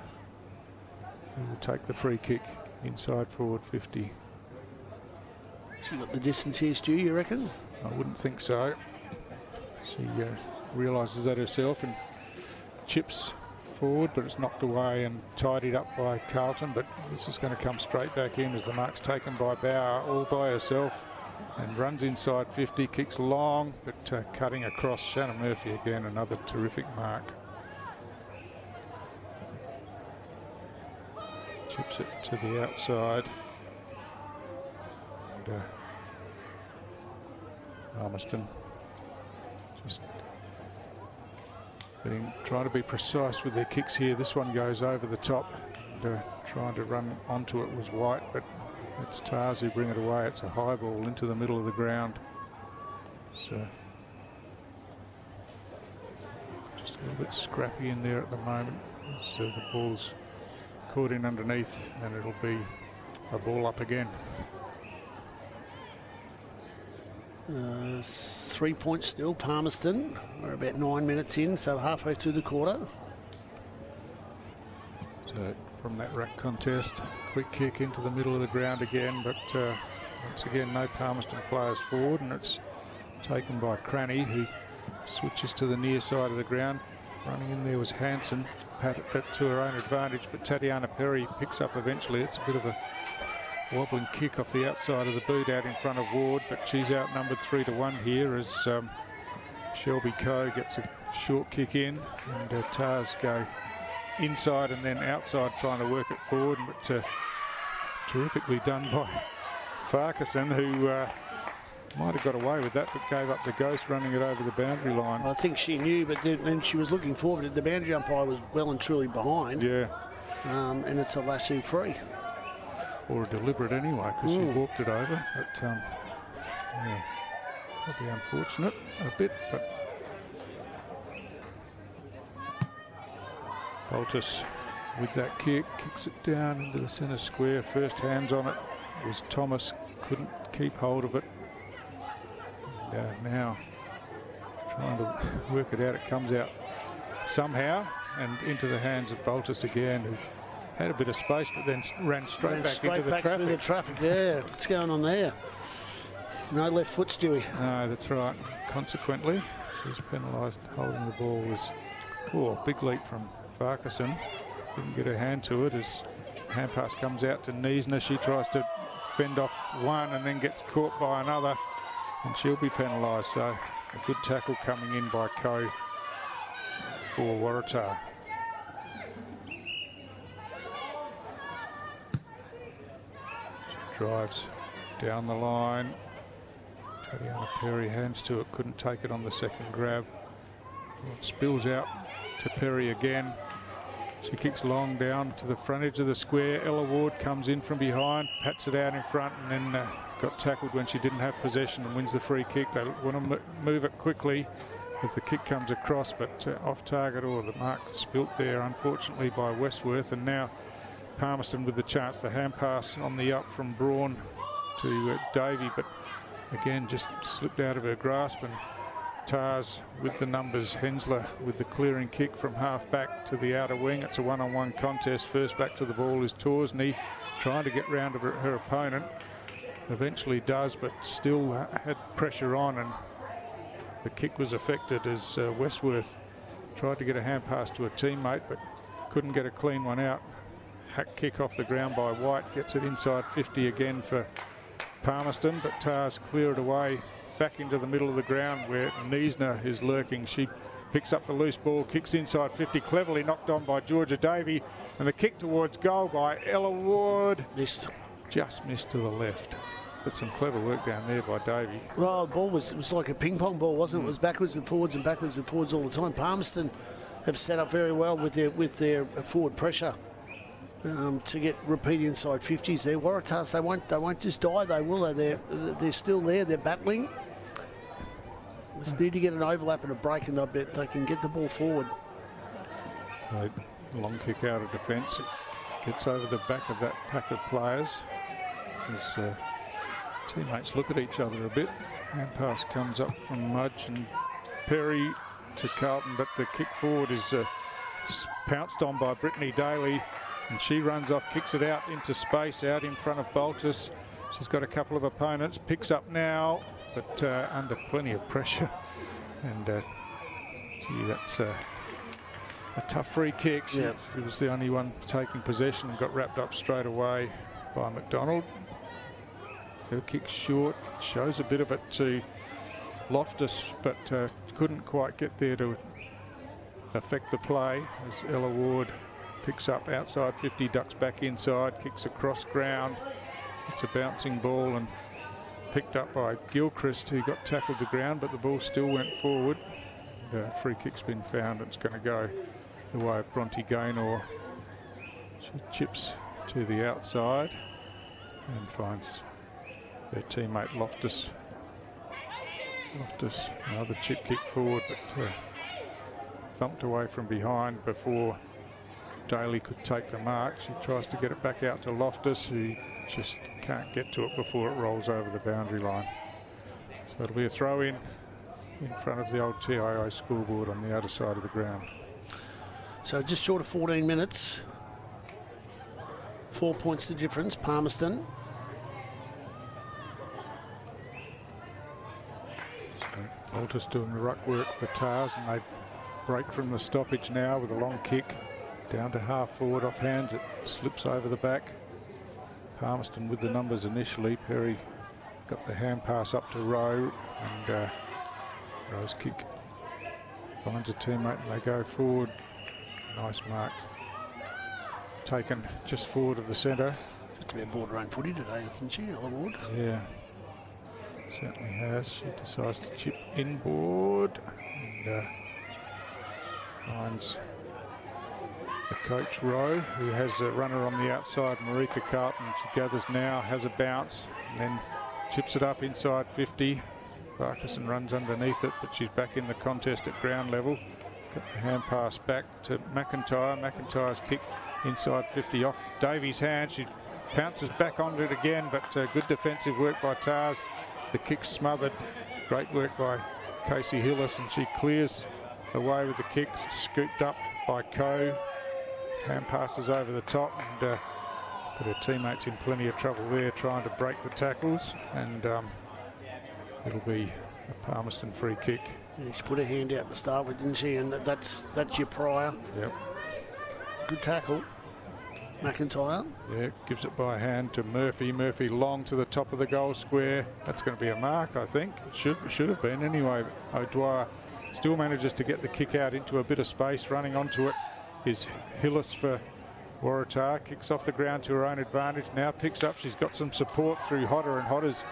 who will take the free kick inside forward 50. She got the distance here, Stu, you reckon? I wouldn't think so. She realises that herself and chips forward, but it's knocked away and tidied up by Carlton. But this is going to come straight back in as the mark's taken by Bauer all by herself. And runs inside 50, kicks long, but cutting across. Shannon Murphy again, another terrific mark. Chips it to the outside. And Palmerston just trying to be precise with their kicks here. This one goes over the top. And, trying to run onto it was White, but it's Tars who bring it away. It's a high ball into the middle of the ground. So just a little bit scrappy in there at the moment. So the ball's caught in underneath, and it'll be a ball up again. 3 points still, Palmerston. We're about 9 minutes in, so halfway through the quarter. So from that ruck contest, quick kick into the middle of the ground again, but once again no Palmerston players forward, and it's taken by Cranny, who switches to the near side of the ground. Running in there was Hanson, patted it to her own advantage, but Tatiana Perry picks up eventually. It's a bit of a wobbling kick off the outside of the boot out in front of Ward, but she's outnumbered 3-1 here as Shelby Coe gets a short kick in, and Tars go inside and then outside trying to work it forward, but terrifically done by Farquharson, who Might have got away with that, but gave up the ghost running it over the boundary line. I think she knew, but then she was looking forward. The boundary umpire was well and truly behind. Yeah. And it's a lasso free. Or a deliberate anyway, because she walked it over. But, yeah, probably unfortunate a bit, but Baltus with that kick, kicks it down into the centre square. First hands on it was Thomas, couldn't keep hold of it. And, now trying to work it out, it comes out somehow and into the hands of Baltus again, who had a bit of space but then ran straight back into the traffic. Through the traffic, yeah. What's going on there? No left foot, Stewie. No, that's right. Consequently, she's penalised. Holding the ball was poor. Big leap from Farquharson. Didn't get her hand to it as hand pass comes out to Niesner. She tries to fend off one and then gets caught by another, and she'll be penalised. So a good tackle coming in by Coe for Waratah. She drives down the line. Tatiana Perry hands to it, couldn't take it on the second grab. It spills out to Perry again. She kicks long down to the front edge of the square. Ella Ward comes in from behind, pats it out in front, and then got tackled when she didn't have possession and wins the free kick. They want to move it quickly as the kick comes across, but off target, or the mark spilt there, unfortunately, by Westworth. And now Palmerston with the chance. The hand pass on the up from Braun to Davey, but again just slipped out of her grasp, and Tars with the numbers. Hensler with the clearing kick from half back to the outer wing. It's a one-on-one contest. First back to the ball is Torsney, trying to get round her opponent. Eventually does, but still had pressure on, and the kick was affected as Westworth tried to get a hand pass to a teammate but couldn't get a clean one out. Hack kick off the ground by White, gets it inside 50 again for Palmerston, but Tars clear it away back into the middle of the ground where Niesner is lurking. She picks up the loose ball, kicks inside 50, cleverly knocked on by Georgia Davey, and the kick towards goal by Ella Ward. Just missed to the left. But some clever work down there by Davey. Well, the ball was like a ping pong ball, wasn't it? It was backwards and forwards all the time. Palmerston have set up very well with their forward pressure to get repeat inside 50s there. Waratahs, they won't just die though, will they? They're still there. They're battling. Just need to get an overlap and a break, and they can get the ball forward. So, long kick out of defence. It gets over the back of that pack of players. As teammates look at each other a bit. Hand pass comes up from Mudge and Perry to Carlton, but the kick forward is pounced on by Brittany Daly, and she runs off, kicks it out into space, out in front of Baltus. She's got a couple of opponents, picks up now, but under plenty of pressure. And gee, that's a tough free kick. She was the only one taking possession and got wrapped up straight away by McDonald. Her kick short, shows a bit of it to Loftus, but couldn't quite get there to affect the play as Ella Ward picks up outside 50, ducks back inside, kicks across ground. It's a bouncing ball and picked up by Gilchrist, who got tackled to ground, but the ball still went forward. The free kick's been found. It's going to go the way of Bronte Gaynor. She chips to the outside and finds their teammate Loftus. Another chip kick forward, but thumped away from behind before Daly could take the mark. She tries to get it back out to Loftus, who just can't get to it before it rolls over the boundary line. So it'll be a throw in front of the old TIO scoreboard on the other side of the ground. So just short of 14 minutes. 4 points the difference, Palmerston. So Baltus doing the ruck work for Tars, and they break from the stoppage now with a long kick down to half forward off hands. It slips over the back. Palmerston with the numbers initially. Perry got the hand pass up to Rowe, and Rowe's kick finds a teammate and they go forward. Nice mark taken just forward of the centre. Just to be a border own footy today, isn't she, Ella Ward? Yeah. Certainly has. She decides to chip inboard and finds the coach Rowe, who has a runner on the outside, Marika Carlton. She gathers now, has a bounce, and then chips it up inside 50. Farquharson runs underneath it, but she's back in the contest at ground level. Got the hand pass back to McIntyre. McIntyre's kick inside 50 off Davies' hand. She pounces back onto it again, but good defensive work by Tars. The kick smothered. Great work by Casey Hillis, and she clears away with the kick. Scooped up by Coe. Hand passes over the top, and put her teammates in plenty of trouble there trying to break the tackles, and it'll be a Palmerston free kick. Yeah, she put her hand out to start with, didn't she? And that's your prior. Yep. Good tackle. McIntyre. Yeah, gives it by hand to Murphy. Murphy long to the top of the goal square. That's going to be a mark, I think. It should have been anyway. O'Dwyer still manages to get the kick out into a bit of space. Running onto it is Hillis for Waratah. Kicks off the ground to her own advantage. Now picks up. She's got some support through Hodder, and Hodder's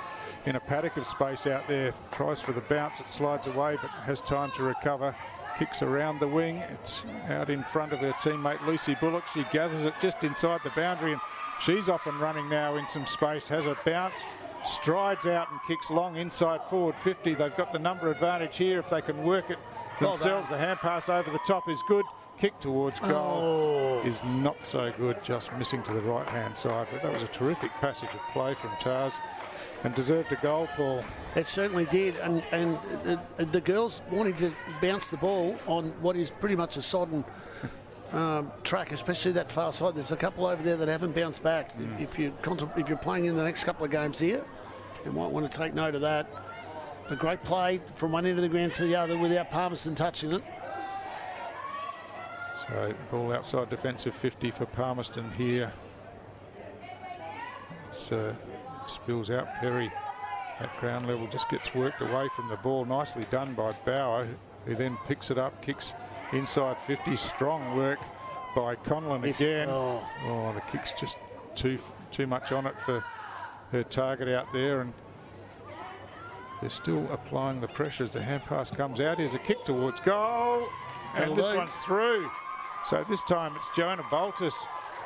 in a paddock of space out there. Tries for the bounce. It slides away, but has time to recover. Kicks around the wing. It's out in front of her teammate Lucy Bullock. She gathers it just inside the boundary, and she's off and running now in some space. Has a bounce, strides out and kicks long inside forward 50. They've got the number advantage here if they can work it themselves. The hand pass over the top is good. Kick towards goal is not so good, just missing to the right hand side. But that was a terrific passage of play from Tars, and deserved a goal, Paul. It certainly did, and the girls wanted to bounce the ball on what is pretty much a sodden track, especially that far side. There's a couple over there that haven't bounced back. If you're playing in the next couple of games here, you might want to take note of that. A great play from one end of the ground to the other without Palmerston touching it. So ball outside defensive 50 for Palmerston here. So spills out. Perry at ground level just gets worked away from the ball. Nicely done by Bauer, who then picks it up, kicks inside 50. Strong work by Conlon again. Oh, the kick's just too much on it for her target out there, and they're still applying the pressure as the hand pass comes out. Here's a kick towards goal, and this one's through. So this time it's Jonah Boltus,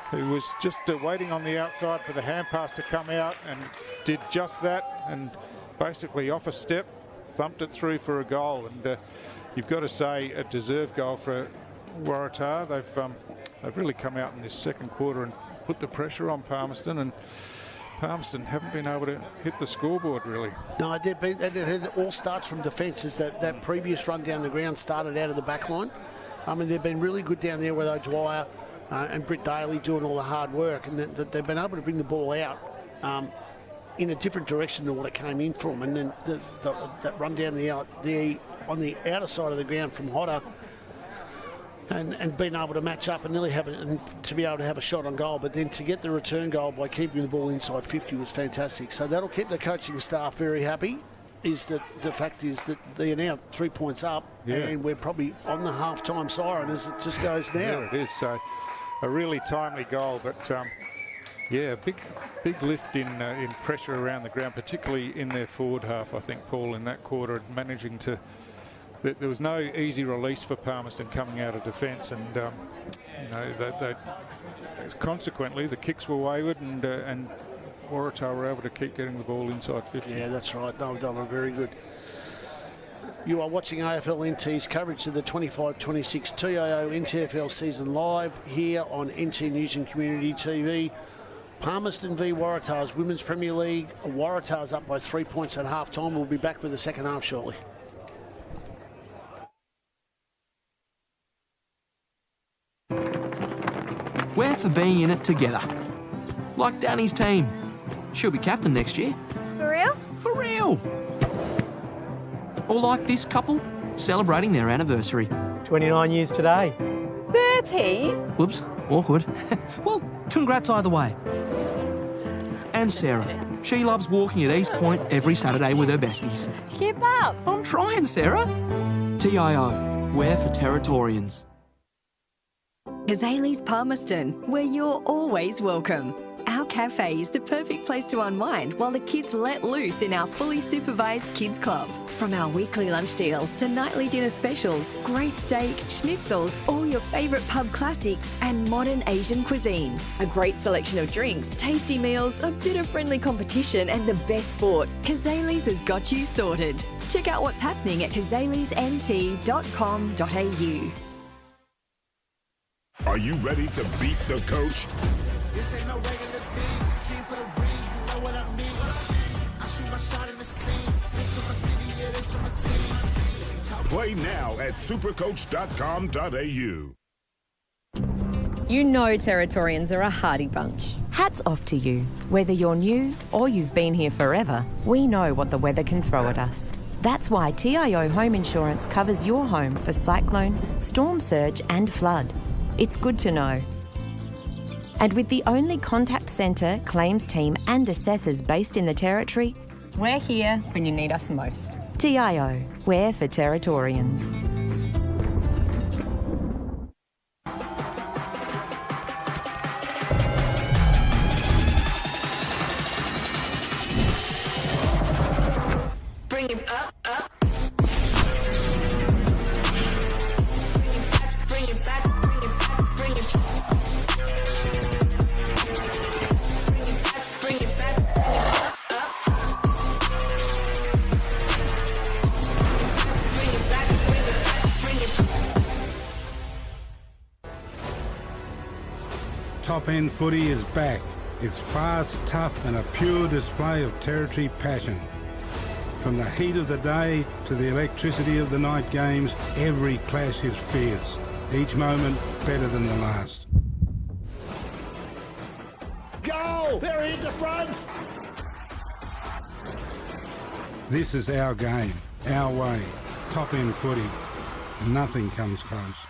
who was just waiting on the outside for the hand pass to come out, and did just that, and basically off a step thumped it through for a goal. And you've got to say a deserved goal for Waratah. They've really come out in this second quarter and put the pressure on Palmerston, and Palmerston haven't been able to hit the scoreboard really. No, it all starts from defence. As that previous run down the ground started out of the back line. I mean, they've been really good down there with O'Dwyer and Britt Daly doing all the hard work, and they've been able to bring the ball out in a different direction than what it came in from. And then that run down on the outer side of the ground from Hodder, and being able to match up and nearly have it, and to be able to have a shot on goal, but then to get the return goal by keeping the ball inside 50 was fantastic. So that'll keep the coaching staff very happy. The fact is that they're now 3 points up, and we're probably on the half-time siren as it just goes now. Yeah, it is. So a really timely goal, but big lift in pressure around the ground, particularly in their forward half. I think, Paul, in that quarter, managing to. There was no easy release for Palmerston coming out of defence, and consequently the kicks were wayward, and Waratah were able to keep getting the ball inside 50. Yeah, that's right. They were very good. You are watching AFL NT's coverage of the 25-26 TIO NTFL season live here on NT News and Community TV. Palmerston v Waratah's Women's Premier League. Waratah's up by 3 points at half-time. We'll be back with the second half shortly. We're for being in it together. Like Danny's team. She'll be captain next year. For real? For real! Or like this couple, celebrating their anniversary. 29 years today. 30? Whoops, awkward. Well, congrats either way. And Sarah. She loves walking at East Point every Saturday with her besties. Keep up. I'm trying, Sarah. TIO, we're for Territorians. Azalea's Palmerston, where you're always welcome. Our cafe is the perfect place to unwind while the kids let loose in our fully supervised kids club. From our weekly lunch deals to nightly dinner specials, great steak, schnitzels, all your favourite pub classics and modern Asian cuisine. A great selection of drinks, tasty meals, a bit of friendly competition and the best sport. Kazali's has got you sorted. Check out what's happening at kazalisnt.com.au. Are you ready to beat the coach? This ain't no regular thing. King for the ring, you know what I mean. I shoot my shot and it's clean. This for my city, yeah, this for my team. Play now at supercoach.com.au. You know Territorians are a hardy bunch. Hats off to you. Whether you're new or you've been here forever, we know what the weather can throw at us. That's why TIO Home Insurance covers your home for cyclone, storm surge and flood. It's good to know. And with the only contact centre, claims team and assessors based in the Territory, We're here when you need us most. TIO, we're for Territorians. Bring it up, up. Bring it back, bring it back, bring it back, bring it back, bring it back, up, up. Bring it back, bring it back, bring it back. Top End Footy is back. It's fast, tough and a pure display of Territory passion. From the heat of the day to the electricity of the night games, every clash is fierce. Each moment better than the last. Goal! They're into front! This is our game, our way. Top End Footy. Nothing comes close.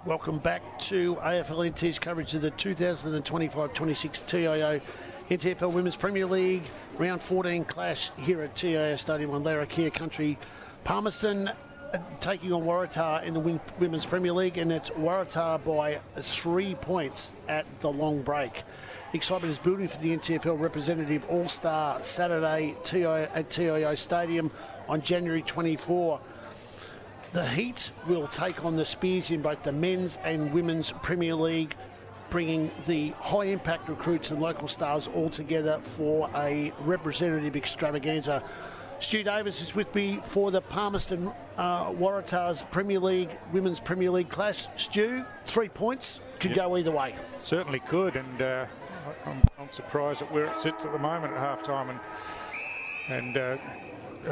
Welcome back to AFL NT's coverage of the 2025-26 TIO NTFL Women's Premier League Round 14 clash here at TIO Stadium on Waratah Country. Palmerston taking on Waratah in the Women's Premier League, and it's Waratah by 3 points at the long break. Excitement is building for the NTFL representative All-Star Saturday at TIO Stadium on January 24. The Heat will take on the Spears in both the men's and women's Premier League, bringing the high-impact recruits and local stars all together for a representative extravaganza. Stu Davis is with me for the Palmerston Waratahs Premier League, Women's Premier League clash. Stu, 3 points, could go either way. Certainly could, and I'm surprised at where it sits at the moment at half-time, and a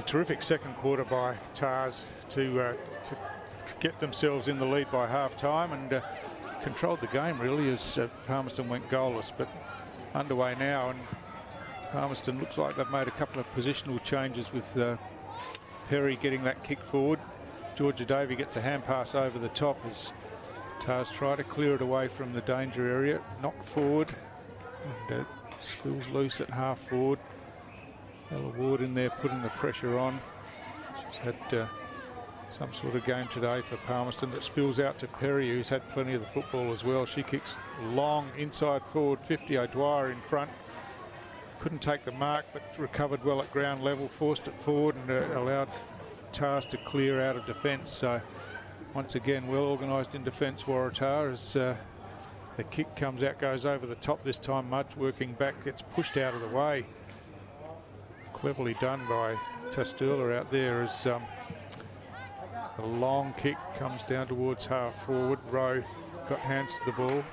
terrific second quarter by Tars to get themselves in the lead by half-time, and controlled the game really as Palmerston went goalless, but underway now, and Palmerston looks like they've made a couple of positional changes with Perry getting that kick forward. Georgia Davey gets a hand pass over the top as Tars try to clear it away from the danger area, knocked forward, and spills loose at half forward. Ella Ward in there putting the pressure on. She's had some sort of game today for Palmerston that spills out to Perry, who's had plenty of the football as well. She kicks long inside forward 50. O'Dwyer in front. Couldn't take the mark, but recovered well at ground level, forced it forward and allowed Tars to clear out of defence. So once again, well organised in defence, Waratah, as the kick comes out, goes over the top this time. Mudge working back, gets pushed out of the way. Cleverly done by Tasturla out there as the long kick comes down towards half forward. Rowe got hands to the ball,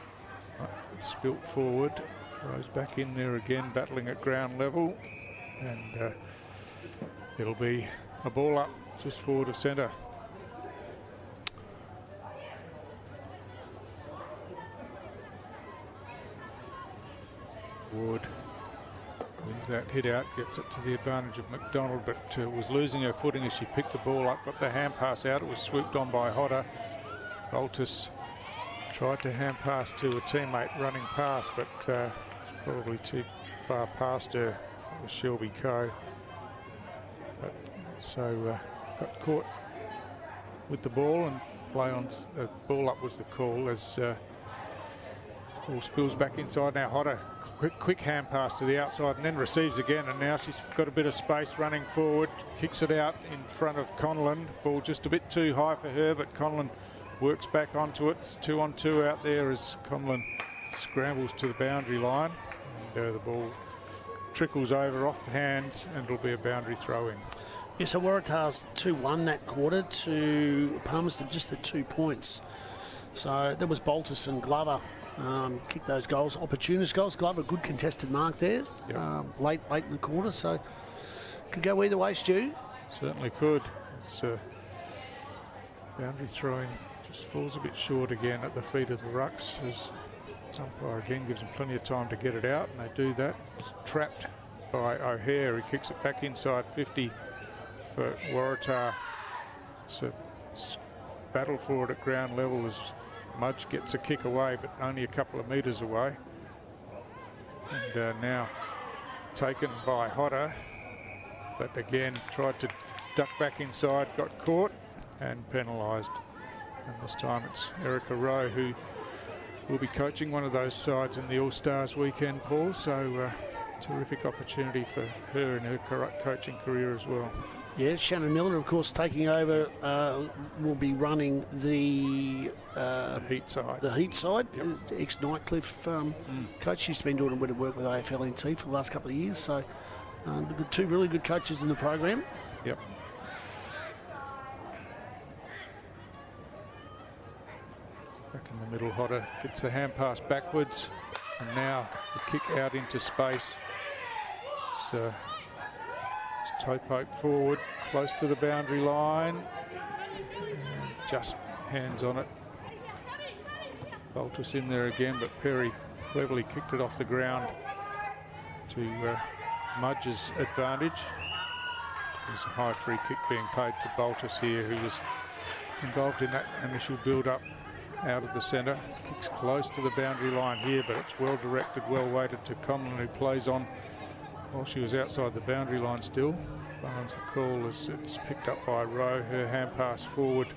spilt forward. Rowe's back in there again, battling at ground level, and it'll be a ball up just forward of centre. Ward wins that hit out, gets it to the advantage of McDonald, but was losing her footing as she picked the ball up, got the hand pass out. It was swooped on by Hodder. Baltus tried to hand pass to a teammate running past, but probably too far past her. It was Shelby Coe. But so got caught with the ball, and play on ball up was the call as ball spills back inside. Now Hodder, quick hand pass to the outside and then receives again, and now she's got a bit of space running forward, kicks it out in front of Conlon. Ball just a bit too high for her, but Conlon works back onto it. It's 2-on-2 out there as Conlon scrambles to the boundary line, and the ball trickles over off the hands, and it'll be a boundary throw in. Yeah, so Waratah's 2-1 that quarter to Palmerston, just the 2 points. So there was Baltus and Glover kicked those goals, opportunist goals. Glover, good contested mark there, yep. late in the quarter, so could go either way, Stu. Certainly could. It's boundary throwing just falls a bit short again at the feet of the rucks as umpire again gives them plenty of time to get it out, and they do that. It's trapped by O'Hare, who kicks it back inside 50 for Waratah. It's a battle for it at ground level as Mudge gets a kick away, but only a couple of metres away. And now taken by Hodder, but again tried to duck back inside, got caught and penalised. And this time it's Erica Rowe who will be coaching one of those sides in the All-Stars weekend, Paul. So terrific opportunity for her in her coaching career as well. Yeah, Shannon Miller, of course, taking over, will be running the Heat side. The Heat side, yep. Ex-Nightcliff coach. She's been doing a bit of work with AFL NT for the last couple of years. So two really good coaches in the program. Yep. Back in the middle, Hodder gets the hand pass backwards, and now the kick out into space. So it's toe poke forward, close to the boundary line, and just hands on it. Baltus in there again, but Perry cleverly kicked it off the ground to Mudge's advantage. There's a high free kick being paid to Baltus here, who was involved in that initial build-up out of the centre. Kicks close to the boundary line here, but it's well directed, well weighted to Conlon, who plays on while she was outside the boundary line still. Barnes the call as it's picked up by Rowe. Her hand pass forward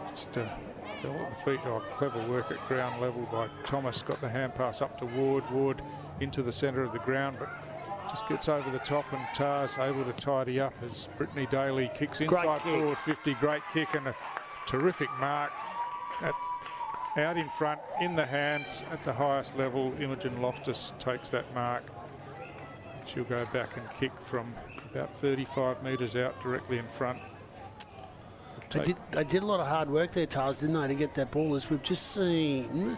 just fell at the feet. Oh, clever work at ground level by Thomas. Got the hand pass up to Ward. Ward into the centre of the ground, but just gets over the top, and Tar's able to tidy up as Brittany Daly kicks inside forward 50. Great kick and a terrific mark out in front, in the hands at the highest level. Imogen Loftus takes that mark. She'll go back and kick from about 35 metres out directly in front. They did a lot of hard work there, Tars, didn't they, to get that ball, as we've just seen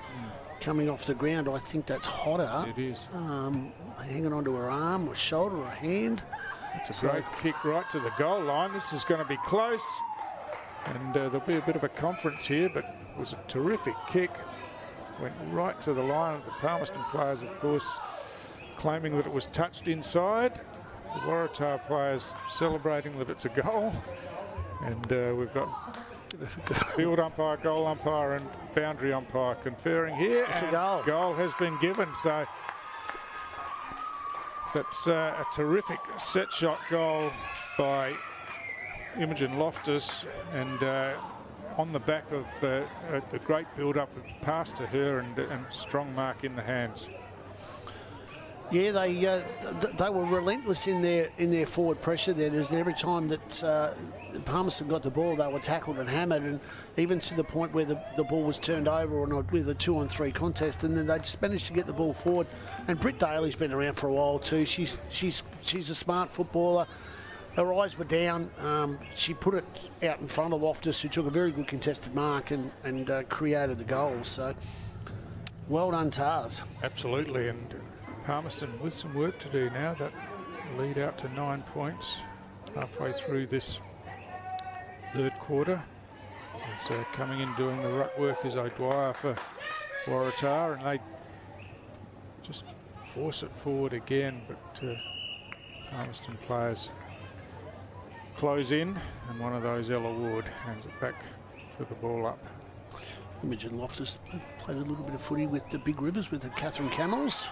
coming off the ground. I think that's Hotter. It is. Hanging onto her arm or shoulder or hand. It's a great kick right to the goal line. This is going to be close, and there'll be a bit of a conference here, but it was a terrific kick. Went right to the line. The Palmerston players, of course, claiming that it was touched inside. The Waratah players celebrating that it's a goal. And we've got field umpire, goal umpire and boundary umpire conferring here. It's a goal. Goal has been given. So that's a terrific set shot goal by Imogen Loftus, and on the back of a great build-up pass to her and strong mark in the hands. Yeah, they were relentless in their forward pressure there. Every time that Palmerston got the ball, they were tackled and hammered, and even to the point where the ball was turned over with a 2-on-3 contest, and then they just managed to get the ball forward. And Britt Daly's been around for a while too. She's a smart footballer. Her eyes were down. She put it out in front of Loftus, who took a very good contested mark and created the goal. So well done, Tars. Absolutely, and Palmerston with some work to do now. That lead out to 9 points halfway through this third quarter. Is coming in doing the ruck work is O'Dwyer for Waratah, and they just force it forward again, but Palmerston players close in, and one of those, Ella Ward, hands it back for the ball up. Imogen Loftus played a little bit of footy with the Big Rivers with the Catherine Camels.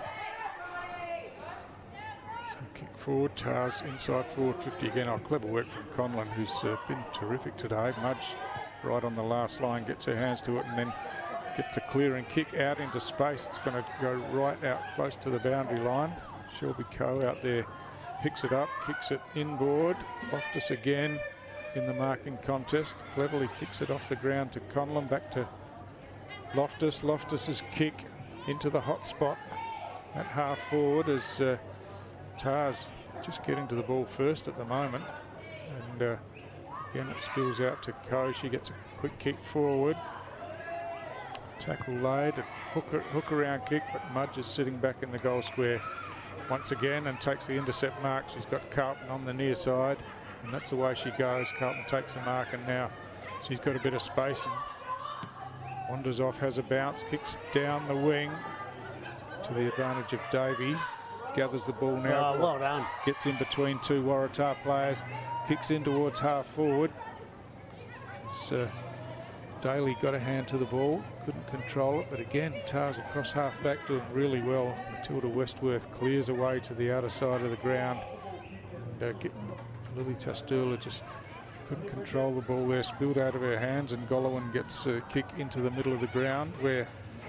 So kick forward, Tars inside forward 50 again. Oh, clever work from Conlon, who's been terrific today. Mudge right on the last line, gets her hands to it, and then gets a clearing kick out into space. It's going to go right out close to the boundary line. Shelby Coe out there picks it up, kicks it inboard. Loftus again in the marking contest. Cleverly kicks it off the ground to Conlon, back to Loftus. Loftus's kick into the hot spot at half forward as Tars just getting to the ball first at the moment. And again, it spills out to Coe. She gets a quick kick forward. Tackle laid, a hook around kick, but Mudge is sitting back in the goal square once again and takes the intercept mark. She's got Carlton on the near side, and that's the way she goes. Carlton takes the mark, and now she's got a bit of space and wanders off, has a bounce, kicks down the wing to the advantage of Davey. Gathers the ball now. Oh, well done. Gets in between two Waratah players, kicks in towards half forward. Daly got a hand to the ball, couldn't control it, but again, Tars across half back doing really well. Matilda Westworth clears away to the outer side of the ground. And Lily Tasturla just couldn't control the ball there, spilled out of her hands, and Golowan gets a kick into the middle of the ground where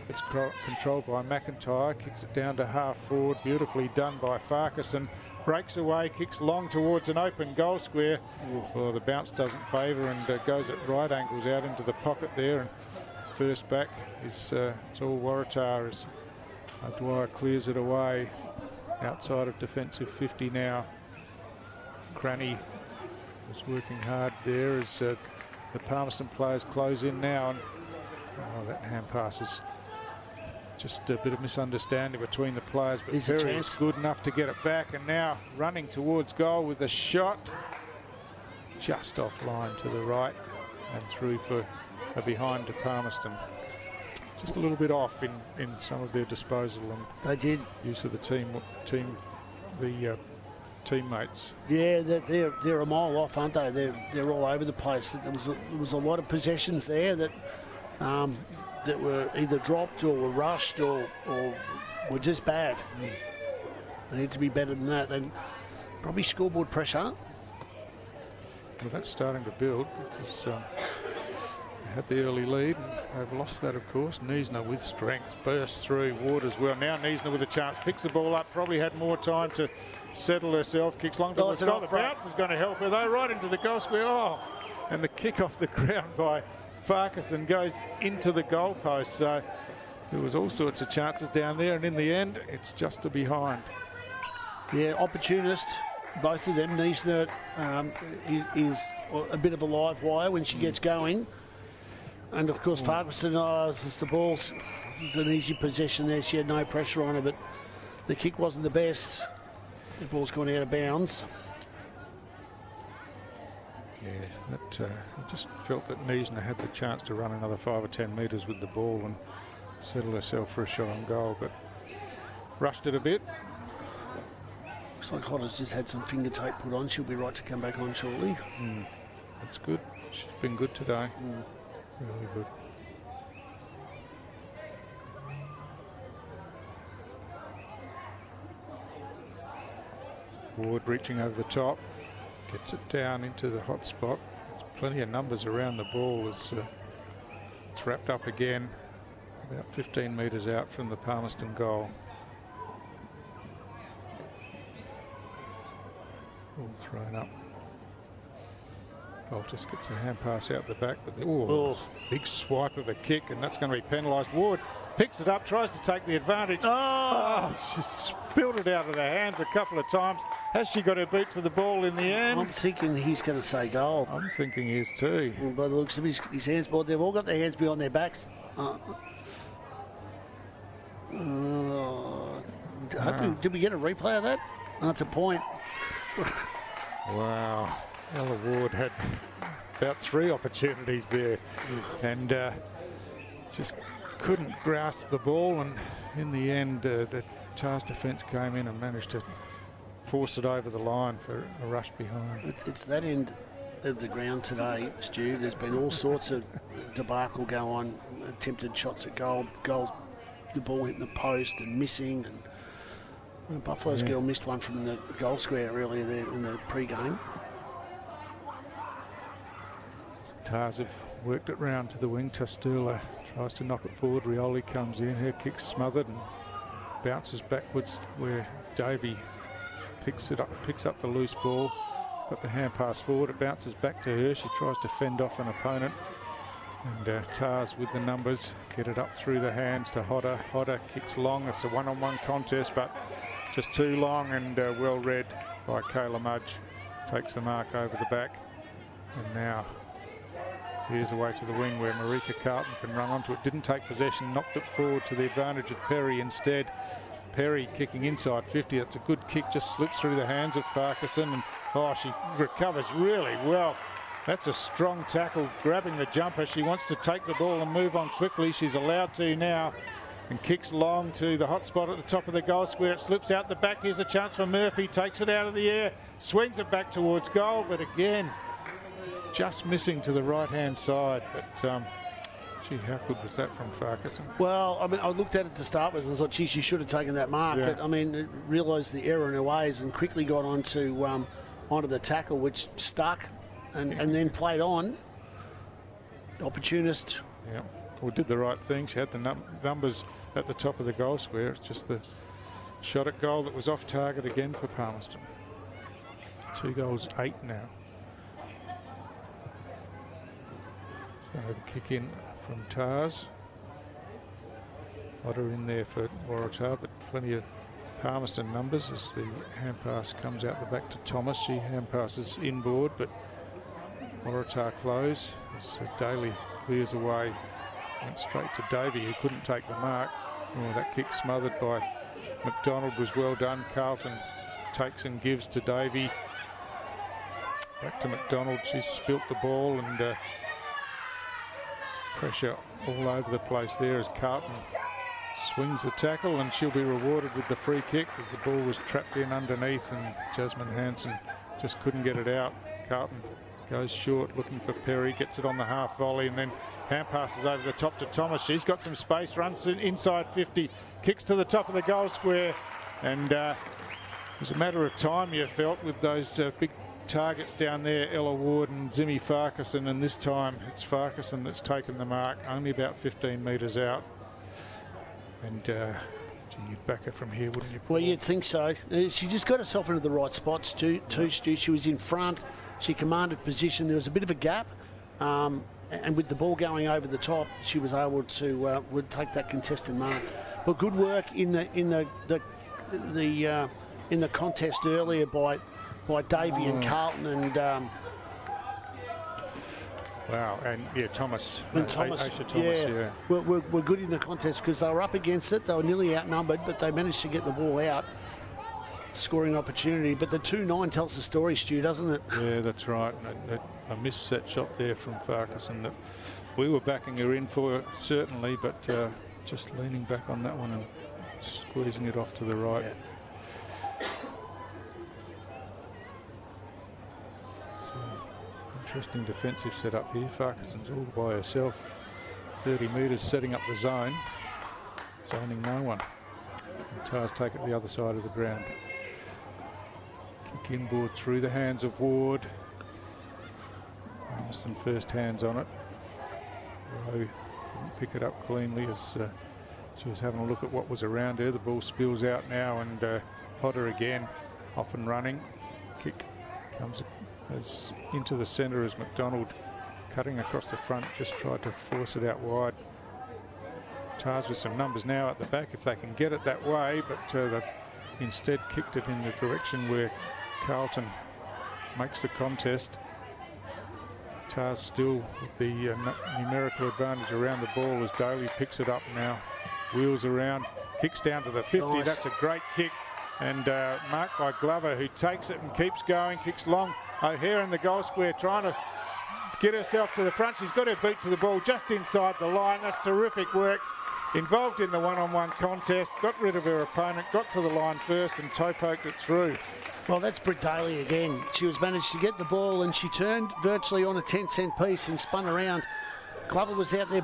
it's controlled by McIntyre, kicks it down to half forward, beautifully done by Farquharson, breaks away, kicks long towards an open goal square. Well, the bounce doesn't favour and goes at right angles out into the pocket there, and first back is it's all Waratah as Dwyer clears it away outside of defensive 50 now. Cranny is working hard there as the Palmerston players close in now, and that hand pass is just a bit of misunderstanding between the players, but Perry is good enough to get it back, and now running towards goal with a shot just offline to the right and through for a behind to Palmerston. Just a little bit off in some of their disposal and they did use of the teammates. Yeah, they're a mile off, aren't they? They're all over the place. There was a lot of possessions there that that were either dropped or were rushed or were just bad. They need to be better than that. Then probably scoreboard pressure. Well, that's starting to build because they had the early lead and they've lost that, of course. Niesner with strength bursts through. Ward as well. Now Niesner with a chance, picks the ball up, probably had more time to settle herself, kicks long towards goal. The bounce is going to help her though, right into the goal square. Oh, and the kick off the ground by Farquharson goes into the goalpost. So there was all sorts of chances down there, and in the end, it's just a behind. Yeah, opportunist, both of them. Niesner is a bit of a live wire when she gets going. And of course, Farquharson, the ball's this is an easy possession there. She had no pressure on her, but the kick wasn't the best. The ball's gone out of bounds. Yeah, I just felt that Niesner had the chance to run another 5 or 10 metres with the ball and settle herself for a shot on goal, but rushed it a bit. Looks like Hodder's just had some finger tape put on. She'll be right to come back on shortly. That's good. She's been good today. Really good. Ward reaching over the top, gets it down into the hot spot. There's plenty of numbers around the ball as it's wrapped up again, about 15 metres out from the Palmerston goal. All thrown up. Goal just gets a hand pass out the back, but big swipe of a kick, and that's going to be penalised. Ward picks it up, tries to take the advantage. She spilled it out of their hands a couple of times. Has she got her beat to the ball in the end? I'm thinking he's going to say goal. I'm thinking he is too. By the looks of his hands, but they've all got their hands behind their backs. Did we get a replay of that? That's a point. Wow. Ella Ward had about 3 opportunities there and just couldn't grasp the ball, and in the end the Tars defence came in and managed to force it over the line for a rush behind. It's that end of the ground today, Stu. There's been all sorts of debacle go on, attempted shots at goals, the ball hitting the post and missing, and Buffalo's girl missed one from the goal square earlier there in the pre-game. Tars have worked it round to the wing. Tastula tries to knock it forward. Rioli comes in. Her kick's smothered and bounces backwards where Davey picks up the loose ball. Got the hand pass forward. It bounces back to her. She tries to fend off an opponent. And Tars with the numbers get it up through the hands to Hodder. Hodder kicks long. It's a one-on-one contest, but just too long, and well read by Kayla Mudge. Takes the mark over the back. And now here's away to the wing where Marika Carlton can run onto it. Didn't take possession, knocked it forward to the advantage of Perry instead. Perry kicking inside 50. It's a good kick, just slips through the hands of Farquharson, and she recovers really well. That's a strong tackle, grabbing the jumper. She wants to take the ball and move on quickly. She's allowed to now, and kicks long to the hot spot at the top of the goal square. It slips out the back. Here's a chance for Murphy. Takes it out of the air, swings it back towards goal, but again, just missing to the right-hand side. But gee, how good was that from Farquharson? Well, I mean, I looked at it to start with and thought, gee, she should have taken that mark. Yeah. But I mean, realised the error in her ways and quickly got onto the tackle, which stuck and then played on. Opportunist. Yeah, well, did the right thing. She had the numbers at the top of the goal square. It's just the shot at goal that was off target again for Palmerston. 2 goals, 8 now. So the kick in from Tars. Hodder in there for Waratah, but plenty of Palmerston numbers as the hand pass comes out the back to Thomas. She hand passes inboard, but Waratah close as Daly clears away. Went straight to Davey, who couldn't take the mark. Oh, that kick smothered by McDonald was well done. Carlton takes and gives to Davey. Back to McDonald. She's spilt the ball, and pressure all over the place there as Carlton swings the tackle, and she'll be rewarded with the free kick as the ball was trapped in underneath, and Jasmine Hansen just couldn't get it out. Carlton Goes short, looking for Perry, gets it on the half volley, and then hand passes over the top to Thomas. She's got some space, runs inside 50, kicks to the top of the goal square, and it was a matter of time, you felt, with those big targets down there, Ella Ward and Zimmy Farquharson, and this time it's Farquharson that's taken the mark, only about 15 metres out. And you'd back her from here, wouldn't you, Paul? Well, you'd think so. She just got herself into the right spots too, Stu. She was in front. She commanded position. There was a bit of a gap, and with the ball going over the top, she was able to would take that contested mark. But good work in the contest earlier by Davey and Carlton and. Wow, and yeah, Thomas. Thomas, yeah. We're good in the contest because they were up against it. They were nearly outnumbered, but they managed to get the ball out. Scoring opportunity, but the 2-9 tells the story, Stu, doesn't it? Yeah, that's right. A missed set shot there from Farquharson that we were backing her in for, certainly, but just leaning back on that one and squeezing it off to the right. Yeah. So, interesting defensive setup here. Farquharson's all by herself, 30 metres setting up the zone, zoning no one. And Tars take it the other side of the ground. Kick inboard through the hands of Ward. Palmerston first hands on it. Rowe didn't pick it up cleanly as she was having a look at what was around her. The ball spills out now, and Hodder again off and running. Kick comes as into the centre as McDonald, cutting across the front, just tried to force it out wide. Tars with some numbers now at the back if they can get it that way, but they've instead kicked it in the direction where Carlton makes the contest. Tars still with the numerical advantage around the ball as Daly picks it up now, wheels around, kicks down to the 50. Nice. That's a great kick, and marked by Glover, who takes it and keeps going, kicks long. O'Hare in the goal square trying to get herself to the front. She's got her beat to the ball just inside the line. That's terrific work. Involved in the one-on-one contest, got rid of her opponent, got to the line first and toe-poked it through. Well, that's Britt Daly again. She was managed to get the ball and she turned virtually on a 10-cent piece and spun around. Glover was out there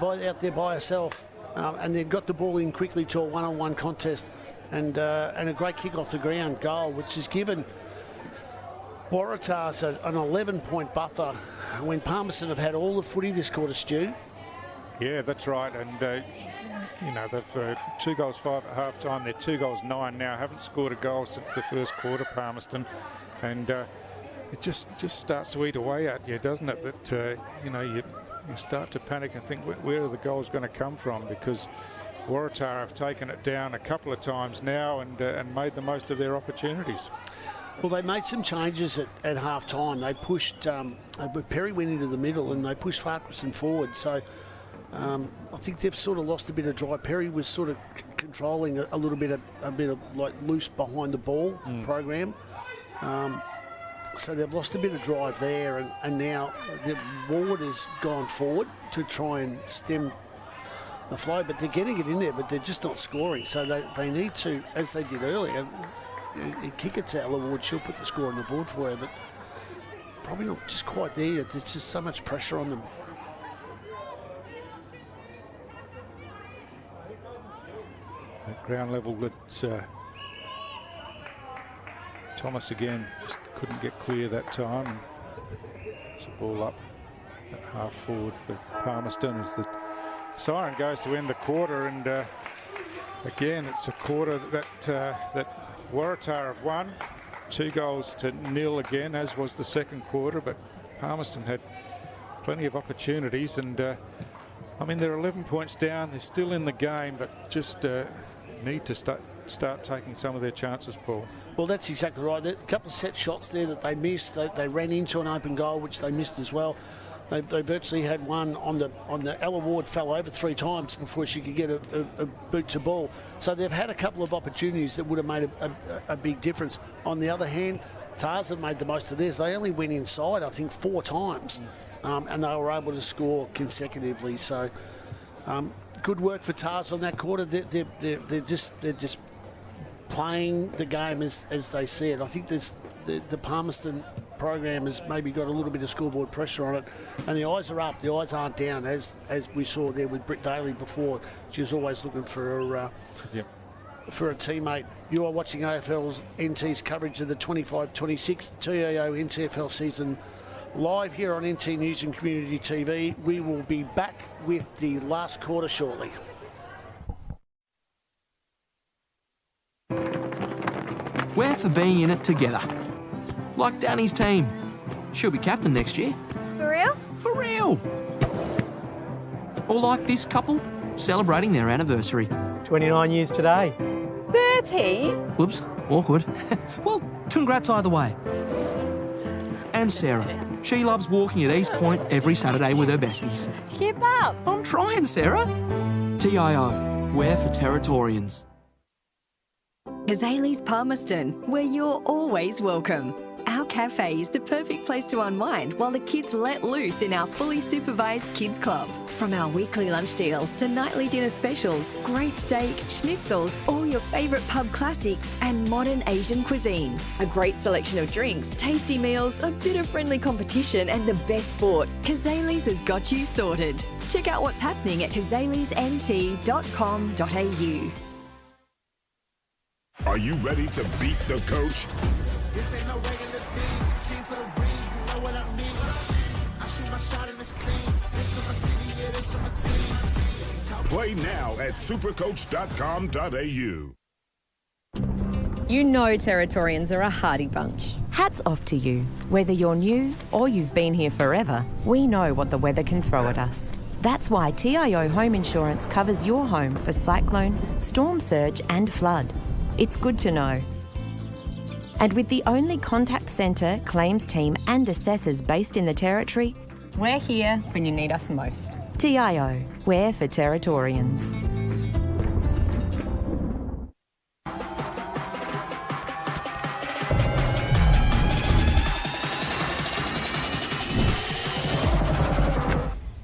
by herself, and then got the ball in quickly to a one-on-one contest, and a great kick off the ground goal, which has given Waratahs an 11-point buffer when Palmerston have had all the footy this quarter, Stu. Yeah, that's right, and you know, they've 2 goals 5 at half time. They're 2 goals 9 now. Haven't scored a goal since the first quarter, Palmerston, and it just starts to eat away at you, doesn't it? That you know, you start to panic and think, where are the goals going to come from? Because Waratah have taken it down a couple of times now and made the most of their opportunities. Well, they made some changes at half time. They pushed, Perry went into the middle and they pushed Farquharson forward. So I think they've sort of lost a bit of drive. Perry was sort of controlling a little bit of like loose behind the ball program. So they've lost a bit of drive there, and now Ward has gone forward to try and stem the flow, but they're getting it in there, but they're just not scoring. So they need to, as they did earlier, kick it to Ella Ward. She'll put the score on the board for her, but probably not just quite there yet. There's just so much pressure on them. At ground level, that's Thomas again just couldn't get clear that time. And it's a ball up at half forward for Palmerston as the siren goes to end the quarter, and again it's a quarter that Waratah have won 2-0 again, as was the second quarter, but Palmerston had plenty of opportunities, and I mean, they're 11 points down, they're still in the game, but just need to start taking some of their chances, Paul. Well, that's exactly right. A couple of set shots there that they missed. They ran into an open goal, which they missed as well. They virtually had one on the Ella Ward fell over 3 times before she could get a boot to ball. So they've had a couple of opportunities that would have made a big difference. On the other hand, Tars have made the most of theirs. They only went inside, I think, 4 times, and they were able to score consecutively. So good work for Tars on that quarter. They're just playing the game as they see it. I think there's the Palmerston program has maybe got a little bit of scoreboard pressure on it, and the eyes are up, the eyes aren't down, as we saw there with Britt Daly before. She was always looking for a teammate. You are watching AFL's NT's coverage of the 25-26 TIO NTFL season live here on NT News and Community TV. We will be back with the last quarter shortly. We're for being in it together. Like Danny's team. She'll be captain next year. For real? For real! Or like this couple, celebrating their anniversary. 29 years today. 30? Whoops, awkward. Well, congrats either way. And Sarah. She loves walking at East Point every Saturday with her besties. Keep up. I'm trying, Sarah. TIO, we're for Territorians. Kazali's Palmerston, where you're always welcome. Our cafe is the perfect place to unwind while the kids let loose in our fully supervised kids club. From our weekly lunch deals to nightly dinner specials, great steak, schnitzels, all your favourite pub classics and modern Asian cuisine. A great selection of drinks, tasty meals, a bit of friendly competition and the best sport. Kazali's has got you sorted. Check out what's happening at kazalisnt.com.au. Are you ready to beat the coach? This ain't no regular thing. Came for the ring, you know what I mean. I shoot my shot and it's clean. This is my city, yeah, this is my team. Play now at supercoach.com.au. You know Territorians are a hardy bunch. Hats off to you. Whether you're new or you've been here forever, we know what the weather can throw at us. That's why TIO Home Insurance covers your home for cyclone, storm surge and flood. It's good to know. And with the only contact centre, claims team and assessors based in the Territory, We're here when you need us most. TIO, we're for Territorians.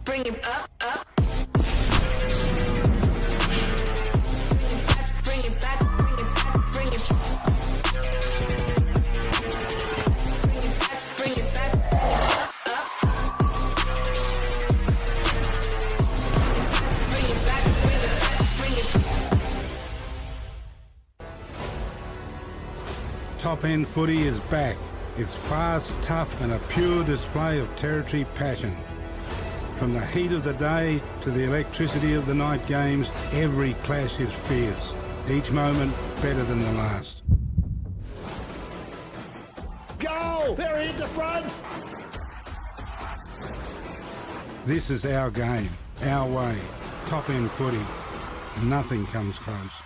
Bring it up, up. Bring it back, bring it back, bring it back. Bring it back, up, up. Bring it back, bring it back, bring it back. Top end footy is back. It's fast, tough and a pure display of Territory passion. From the heat of the day to the electricity of the night games, every clash is fierce. Each moment better than the last. Goal! They're into front! This is our game, our way. Top end footy. Nothing comes close.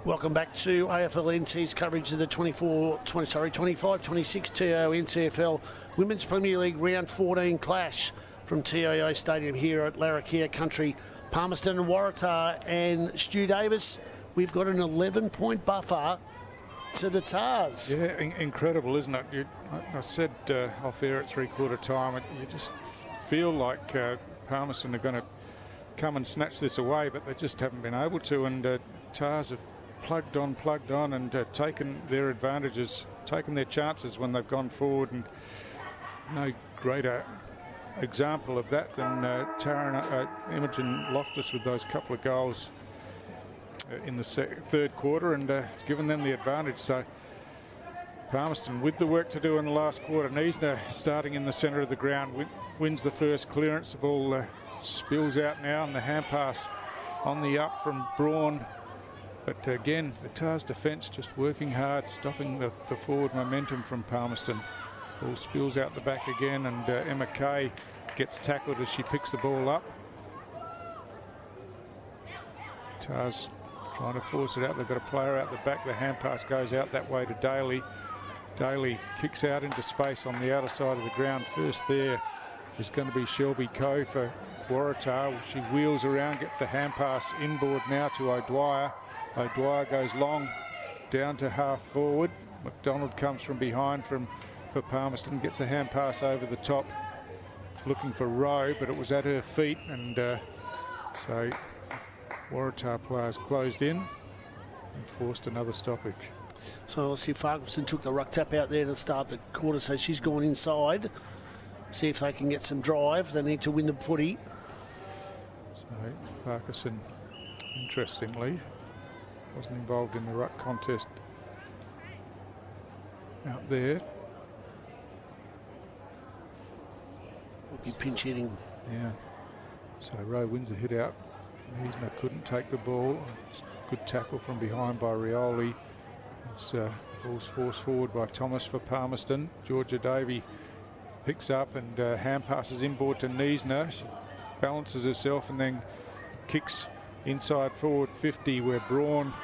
Welcome back to AFL NT's coverage of the 25-26 TIO NTFL Women's Premier League Round 14 clash from TIO Stadium here at Larrakia Country, Palmerston and Waratah. And Stu Davis, we've got an 11-point buffer to the Tars. Yeah, incredible, isn't it? I said off air at three-quarter time, you just feel like Palmerston are going to come and snatch this away, but they just haven't been able to. And Tars have plugged on and taken their advantages, taken their chances when they've gone forward. And no greater example of that than Imogen Loftus with those couple of goals in the third quarter, and it's given them the advantage. So Palmerston with the work to do in the last quarter. Niesner starting in the centre of the ground, wins the first clearance. The ball spills out now, and the hand pass on the up from Braun. But again, the Tars defence just working hard, stopping the forward momentum from Palmerston. Ball spills out the back again, and Emma Kay gets tackled as she picks the ball up. Tars trying to force it out. They've got a player out the back. The hand pass goes out that way to Daly. Daly kicks out into space on the outer side of the ground. First there is going to be Shelby Coe for Waratah. She wheels around, gets the hand pass inboard now to O'Dwyer. O'Dwyer goes long down to half forward. McDonald comes from behind for Palmerston, gets a hand pass over the top, looking for Rowe, but it was at her feet, and so Waratah players closed in and forced another stoppage. So let's see, Farquharson took the ruck tap out there to start the quarter, so she's gone inside. See if they can get some drive. They need to win the footy. So Farquharson, interestingly, wasn't involved in the ruck contest out there. Will be pinch hitting. Yeah. So Rowe wins the hit out. Niesner couldn't take the ball. Good tackle from behind by Rioli. It's ball's forced forward by Thomas for Palmerston. Georgia Davey picks up and hand passes inboard to Niesner. She balances herself and then kicks inside forward 50, where Braun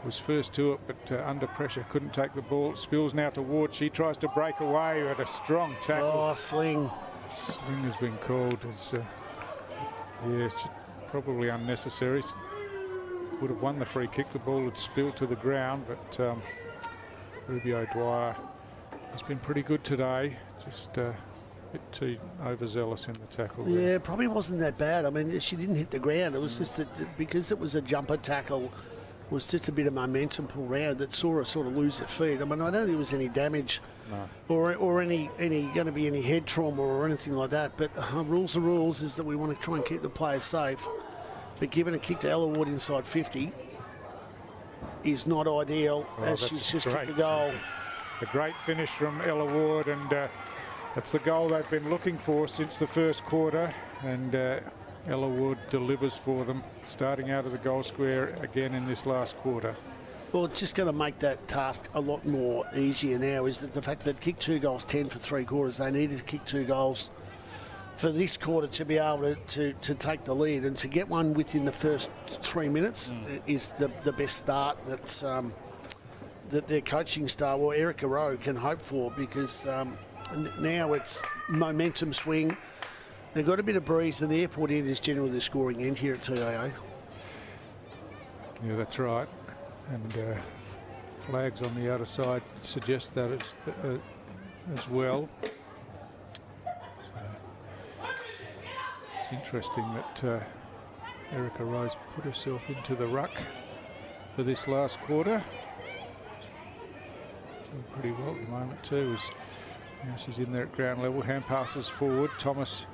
was first to it, but under pressure couldn't take the ball. It spills now to Ward. She tries to break away at a strong tackle. Oh, sling. Sling has been called as probably unnecessary. Would have won the free kick. The ball had spilled to the ground, but Ruby O'Dwyer has been pretty good today. Just a bit too overzealous in the tackle there. Yeah, probably wasn't that bad. I mean, she didn't hit the ground. It was just that because it was a jumper tackle, it was just a bit of momentum pull round that saw her sort of lose her feet. I mean, I don't think there was any damage or any going to be any head trauma or anything like that. But rules are rules, is that we want to try and keep the players safe. But giving a kick to Ella Ward inside 50 is not ideal, as she's just kicked the goal. A great finish from Ella Ward, and that's the goal they've been looking for since the first quarter. And Ella Ward delivers for them, starting out of the goal square again in this last quarter. Well, it's just going to make that task a lot more easier now, is that the fact that kicked 2 goals, 10 for 3 quarters, they needed to kick 2 goals for this quarter to be able to take the lead, and to get one within the first 3 minutes is the best start that's that their coaching staff, or Erica Rowe, can hope for, because now it's momentum swing. They've got a bit of breeze, and the airport end is generally the scoring end here at TIO. Yeah, that's right. And flags on the outer side suggest that as well. It's interesting that Erica Rose put herself into the ruck for this last quarter. Doing pretty well at the moment too. Now she's in there at ground level. Hand passes forward. Thomas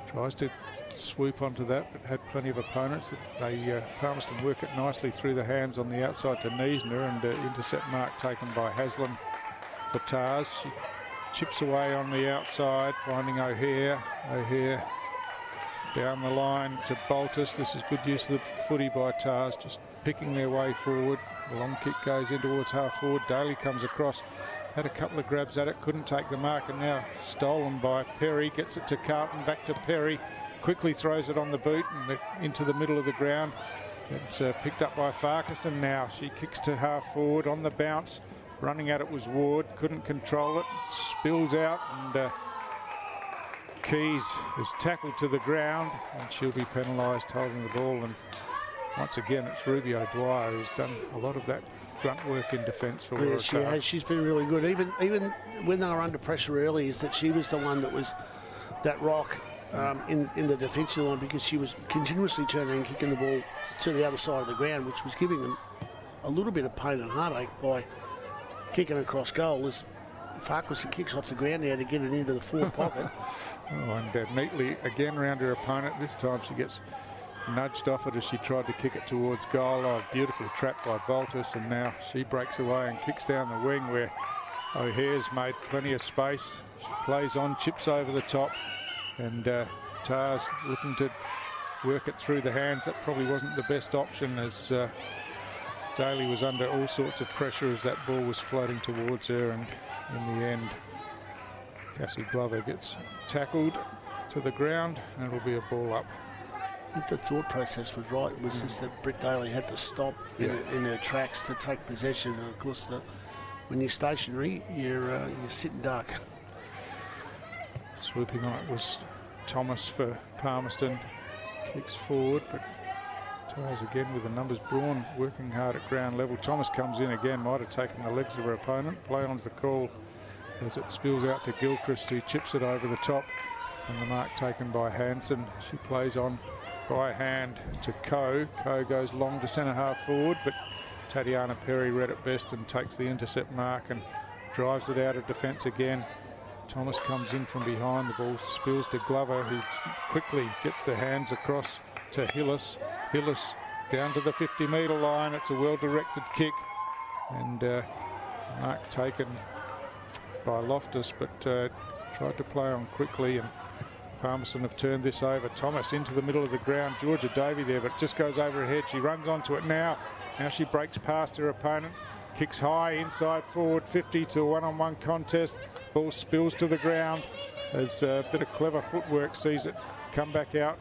tries to swoop onto that, but had plenty of opponents. They Palmerston work it nicely through the hands on the outside to Niesner, and intercept mark taken by Haslam for Tars. She chips away on the outside, finding O'Hare. O'Hare down the line to Boltus. This is good use of the footy by Tars, just picking their way forward. The long kick goes in towards half forward. Daly comes across, had a couple of grabs at it, couldn't take the mark, and now stolen by Perry. Gets it to Carlton, back to Perry. Quickly throws it on the boot and into the middle of the ground. It's picked up by Farquharson now. She kicks to half forward on the bounce. Running at it was Ward, couldn't control it, spills out, and Keys is tackled to the ground, and she'll be penalised holding the ball. And once again, it's Ruby O'Dwyer who's done a lot of that grunt work in defence for Waratah. Yeah, she has. She's been really good. Even when they were under pressure early, is that she was the one that was that rock in the defensive line, because she was continuously turning and kicking the ball to the other side of the ground, which was giving them a little bit of pain and heartache by kicking across goal. As Farquharson kicks off the ground now to get it into the forward pocket. And neatly again round her opponent. This time she gets nudged off it as she tried to kick it towards goal. Oh, beautifully trapped by Baltus, and now she breaks away and kicks down the wing where O'Hare's made plenty of space. She plays on, chips over the top, and Tars looking to work it through the hands. That probably wasn't the best option, as Daly was under all sorts of pressure as that ball was floating towards her, and in the end Cassie Glover gets tackled to the ground and it'll be a ball up. I think the thought process was right. It was just that Britt Daly had to stop in her tracks to take possession, and of course when you're stationary you're sitting duck. Swooping on it was Thomas for Palmerston. Kicks forward, but tries again with the numbers. Braun working hard at ground level. Thomas comes in again, might have taken the legs of her opponent. Play on's the call as it spills out to Gilchrist, who chips it over the top, and the mark taken by Hanson. She plays on by hand to Coe. Coe goes long to centre half forward, but Tatiana Perry read it best and takes the intercept mark and drives it out of defence again. Thomas comes in from behind. The ball spills to Glover, who quickly gets the hands across to Hillis. Hillis down to the 50-metre line. It's a well-directed kick, and mark taken by Loftus, but tried to play on quickly, and Palmerston have turned this over. Thomas into the middle of the ground. Georgia Davey there, but just goes over her head. She runs onto it now. Now she breaks past her opponent. Kicks high inside forward 50 to a one-on-one contest. Ball spills to the ground as a bit of clever footwork sees it come back out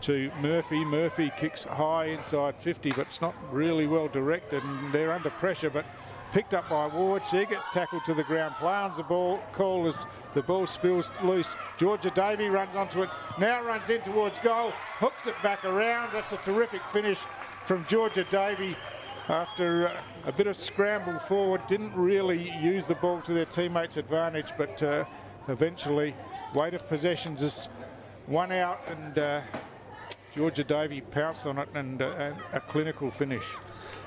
to Murphy. Murphy kicks high inside 50, but it's not really well directed, and they're under pressure, but picked up by Ward. She gets tackled to the ground. Play on the ball. Call as the ball spills loose. Georgia Davey runs onto it. Now runs in towards goal. Hooks it back around. That's a terrific finish from Georgia Davey. After a bit of scramble forward, didn't really use the ball to their teammates' advantage, but eventually weight of possessions is one out, and Georgia Davey pounced on it, and a clinical finish.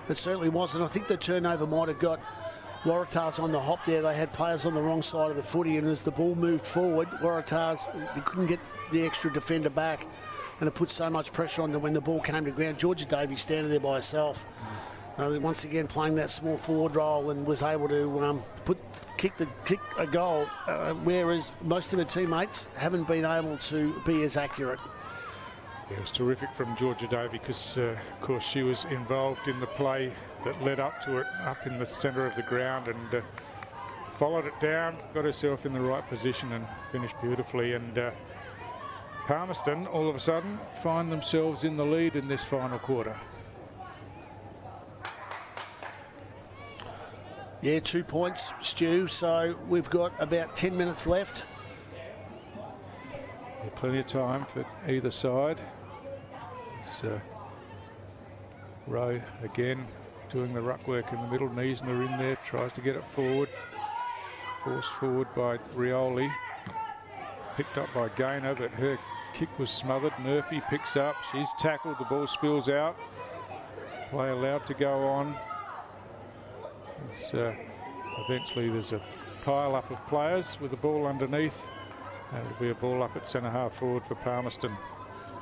It certainly was, and I think the turnover might have got Waratahs on the hop there. They had players on the wrong side of the footy, and as the ball moved forward, Waratahs, they couldn't get the extra defender back, and it put so much pressure on them when the ball came to ground. Georgia Davey standing there by herself. Once again playing that small forward role, and was able to kick a goal, whereas most of her teammates haven't been able to be as accurate. Yeah, it was terrific from Georgia Davey because, of course, she was involved in the play that led up to it, up in the centre of the ground, and followed it down, got herself in the right position and finished beautifully. And Palmerston, all of a sudden, find themselves in the lead in this final quarter. Yeah, 2 points, Stu, so we've got about 10 minutes left. Plenty of time for either side. Rowe again doing the ruck work in the middle. Niesner in there, tries to get it forward. Forced forward by Rioli. Picked up by Gaynor, but her kick was smothered. Murphy picks up. She's tackled. The ball spills out. Play allowed to go on. Eventually there's a pile up of players with the ball underneath. It'll be a ball up at centre half forward for Palmerston.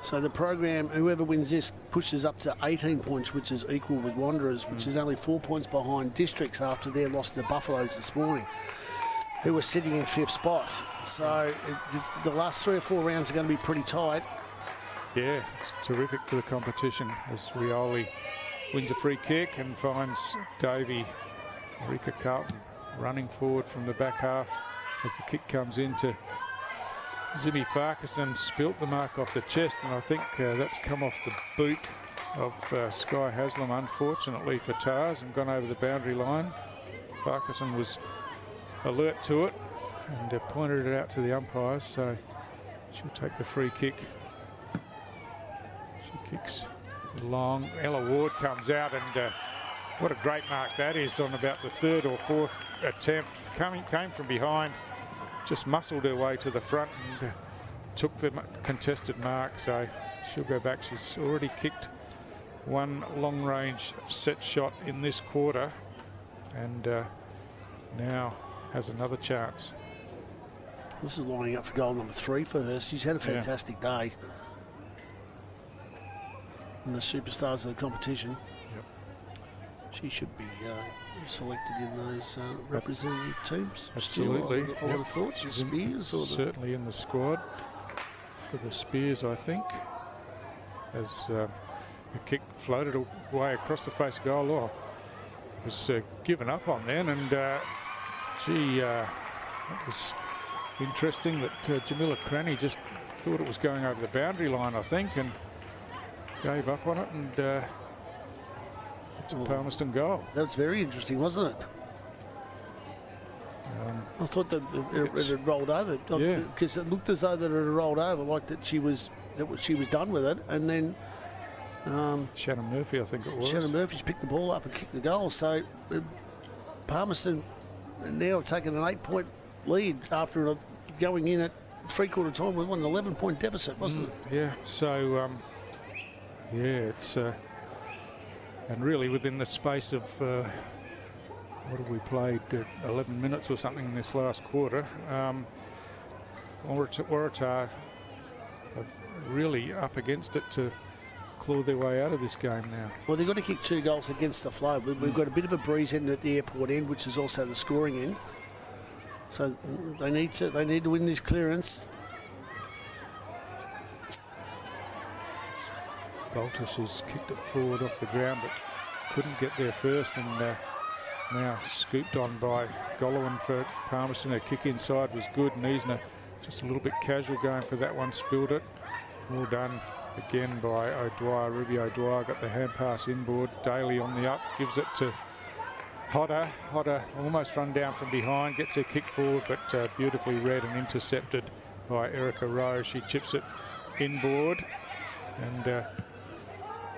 So the program, whoever wins this, pushes up to 18 points, which is equal with Wanderers, which is only 4 points behind Districts after their loss to the Buffaloes this morning, who were sitting in 5th spot. So the last 3 or 4 rounds are going to be pretty tight. Yeah, it's terrific for the competition as Rioli wins a free kick and finds Davey. Rika Carlton running forward from the back half as the kick comes into Zimmy Farquharson spilt the mark off the chest, and I think that's come off the boot of Sky Haslam, unfortunately for Tars, and gone over the boundary line. Farquharson was alert to it and pointed it out to the umpires, so she'll take the free kick. She kicks long. Ella Ward comes out, and what a great mark that is on about the third or fourth attempt. Came from behind, just muscled her way to the front and took the contested mark, so she'll go back. She's already kicked one long-range set shot in this quarter, and now has another chance. This is lining up for goal number 3 for her. She's had a fantastic day. And the superstars of the competition. Yep. She should be selected in those representative teams. Absolutely. Still, I would have thought. She's Spears, or certainly in the squad for the Spears, I think. As the kick floated away across the face of goal. Oh, was given up on then, and it was interesting that Jamila Cranny just thought it was going over the boundary line, I think, and gave up on it, and it's a Palmerston goal. That's very interesting, wasn't it? I thought that it had rolled over, because it looked as though that it had rolled over, like that she was done with it, and then Shannon Murphy, I think it was. Shannon Murphy's picked the ball up and kicked the goal. So Palmerston now have taken an 8-point lead after going in at three-quarter time with an 11-point deficit, wasn't it? Yeah. So it's and really within the space of what have we played? 11 minutes or something in this last quarter. Waratah are really up against it to claw their way out of this game now. Well, they've got to kick 2 goals against the flow. We've got a bit of a breeze end at the airport end, which is also the scoring end. So they need to win this clearance. Baltus has kicked it forward off the ground, but couldn't get there first, and now scooped on by Golowin for Palmerston. Her kick inside was good. Niesner just a little bit casual going for that one, spilled it. Well done again by O'Dwyer. Ruby O'Dwyer got the hand pass inboard. Daly on the up, gives it to Hodder. Hodder almost run down from behind, gets her kick forward, but beautifully read and intercepted by Erica Rowe. She chips it inboard, and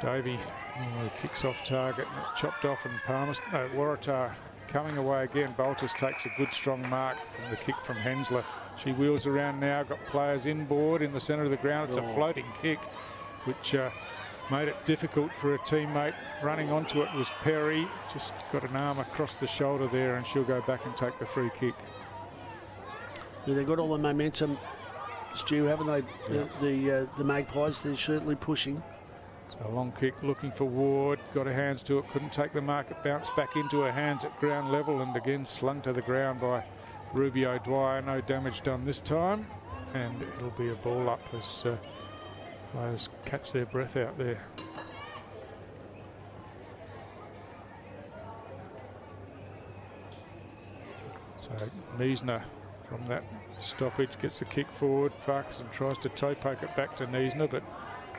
Davey kicks off target, and it's chopped off, and Waratah coming away again. Baltus takes a good strong mark from the kick from Hensler. She wheels around now, got players inboard in the centre of the ground. It's a floating kick, which made it difficult for a teammate. Running onto it was Perry, just got an arm across the shoulder there, and she'll go back and take the free kick. Yeah, they've got all the momentum, Stu, haven't they? Yeah. The Magpies, they're certainly pushing. So a long kick looking for Ward, got her hands to it, couldn't take the mark, it bounced back into her hands at ground level, and again slung to the ground by Ruby O'Dwyer. No damage done this time, and it'll be a ball up as players catch their breath out there. So Niesner from that stoppage gets the kick forward. Farquharson tries to toe poke it back to Niesner, but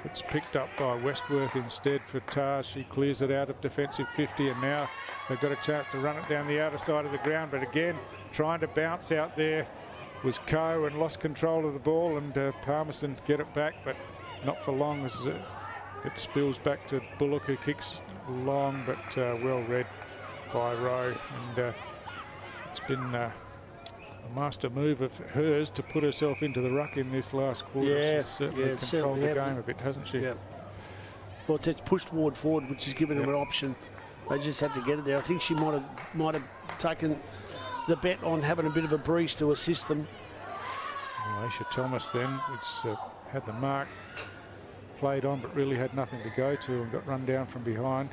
it's picked up by Westworth instead for Tars. She clears it out of defensive 50, and now they've got a chance to run it down the outer side of the ground. But again, trying to bounce out there was Coe, and lost control of the ball, and Palmerston get it back, but not for long as it spills back to Bullock, who kicks long, but well read by Rowe. And it's been a master move of hers to put herself into the ruck in this last quarter. Yeah, She's certainly controlled the game a bit, hasn't she? Yeah. Well, it's pushed Ward forward, which has given them an option. They just had to get it there. I think she might have taken the bet on having a bit of a breeze to assist them. Aisha Thomas then, it's had the mark played on, but really had nothing to go to, and got run down from behind.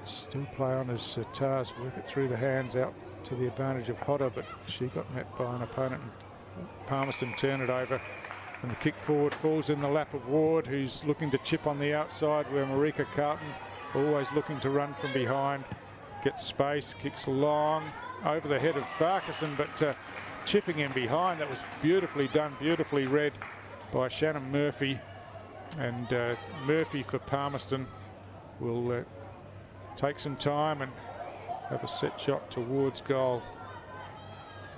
Still play on as Tars work it through the hands out to the advantage of Hodder, but she got met by an opponent, and Palmerston turn it over, and the kick forward falls in the lap of Ward, who's looking to chip on the outside, where Marika Carlton, always looking to run from behind, gets space, kicks long over the head of Farquharson, but chipping in behind. That was beautifully done, beautifully read by Shannon Murphy. And Murphy for Palmerston will take some time and have a set shot towards goal.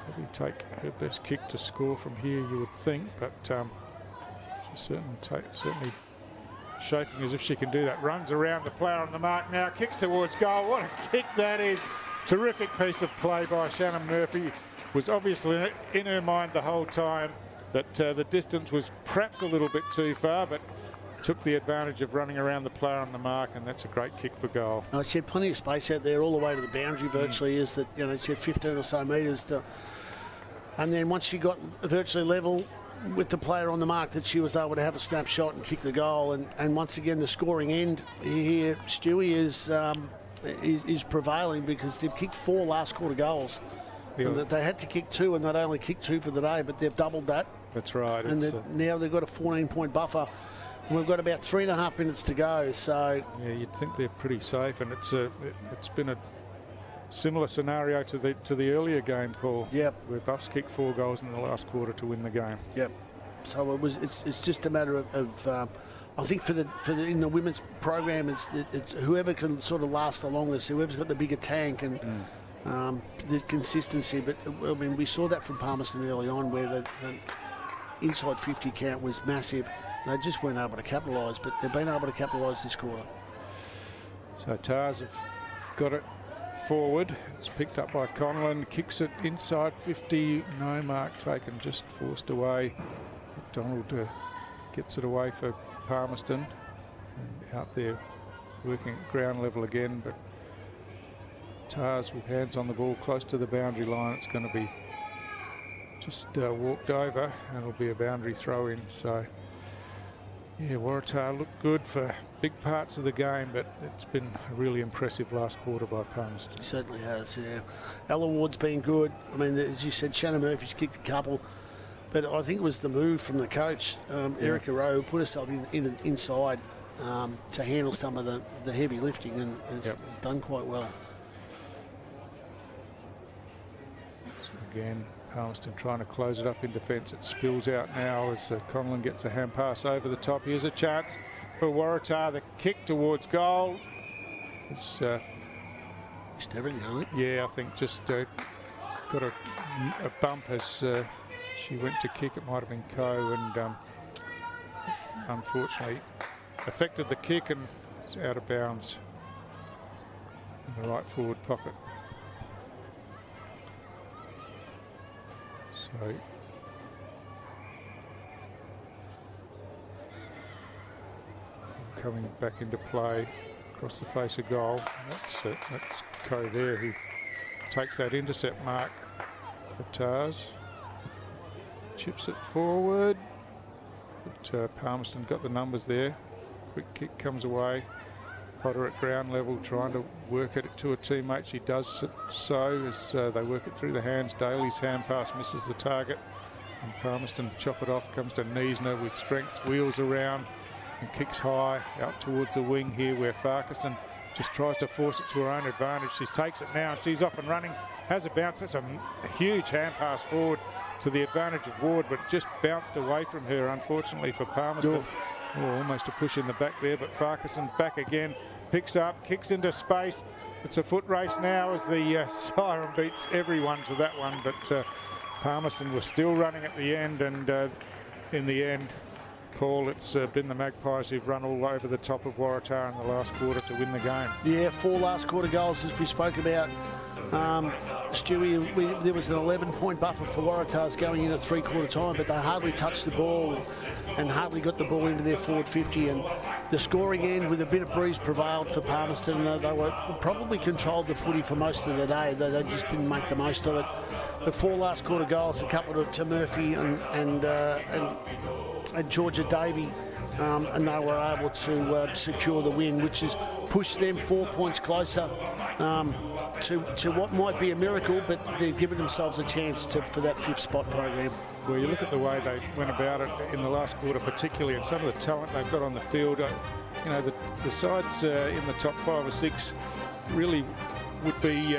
Probably take her best kick to score from here, you would think, but she's certainly shaping as if she can do that. Runs around the player on the mark now, kicks towards goal. What a kick that is. Terrific piece of play by Shannon Murphy. Was obviously in her mind the whole time that the distance was perhaps a little bit too far, but took the advantage of running around the player on the mark, and that's a great kick for goal. She had plenty of space out there all the way to the boundary virtually. Is that, you know, she had 15 or so metres to, and then once she got virtually level with the player on the mark, that she was able to have a snapshot and kick the goal. And once again, the scoring end here, Stewie is prevailing, because they've kicked 4 last quarter goals. Yeah. And they had to kick 2, and they'd only kicked 2 for the day, but they've doubled that. That's right. And now they've got a 14-point buffer. And we've got about 3.5 minutes to go. So yeah, you'd think they're pretty safe, and it's been a similar scenario to the earlier game, Paul. Yep. Where Buffs kicked 4 goals in the last quarter to win the game. Yep. So it's just a matter of I think in the women's program, it's whoever can sort of last the longest, whoever's got the bigger tank and the consistency. But I mean, we saw that from Palmerston early on, where the inside 50 count was massive. They just weren't able to capitalise, but they've been able to capitalise this quarter. So Tars have got it forward. It's picked up by Conlon, kicks it inside 50. No mark taken, just forced away. McDonald gets it away for Palmerston. And out there working at ground level again, but Tars with hands on the ball close to the boundary line. It's going to be just walked over, and it'll be a boundary throw in. So yeah, Waratah looked good for big parts of the game, but it's been a really impressive last quarter by Palmerston. It certainly has, yeah. Ella Ward's been good. I mean, as you said, Shannon Murphy's kicked a couple, but I think it was the move from the coach, Erica Rowe, who put herself inside to handle some of the heavy lifting, and has done quite well. So again, Palmerston trying to close it up in defence. It spills out now as Conlon gets a hand pass over the top. Here's a chance for Waratah. The kick towards goal. It's just everything, isn't it? Yeah, I think just got a bump as she went to kick. It might have been Coe, and unfortunately affected the kick, and it's out of bounds in the right forward pocket. So coming back into play across the face of goal. That's Coe there, who takes that intercept mark for Tars. Chips it forward, but Palmerston got the numbers there. Quick kick comes away. Potter at ground level trying to work it to a teammate. She does so as they work it through the hands. Daly's hand pass misses the target, and Palmerston chop it off. Comes to Niesner with strength, wheels around and kicks high out towards the wing here, where Farquharson just tries to force it to her own advantage. She takes it now, and she's off and running. Has a bounce. That's a huge hand pass forward to the advantage of Ward, but just bounced away from her, unfortunately for Palmerston. Oh, almost a push in the back there, but Farquharson back again, picks up, kicks into space. It's a foot race now as the siren beats everyone to that one, but Palmerston was still running at the end, and in the end, Paul, it's been the Magpies who've run all over the top of Waratah in the last quarter to win the game. Yeah, 4 last quarter goals, as we spoke about. Stewie, there was an 11-point buffer for Waratahs going in at 3/4 time, but they hardly touched the ball and hardly got the ball into their forward 50, and the scoring end with a bit of breeze prevailed for Palmerston. They were probably controlled the footy for most of the day. They just didn't make the most of it. But 4 last quarter goals, a couple to Murphy and Georgia Davey, and they were able to secure the win, which has pushed them 4 points closer to what might be a miracle, but they've given themselves a chance for that 5th spot program. Well, you look at the way they went about it in the last quarter particularly, and some of the talent they've got on the field. You know, the sides in the top 5 or 6 really would be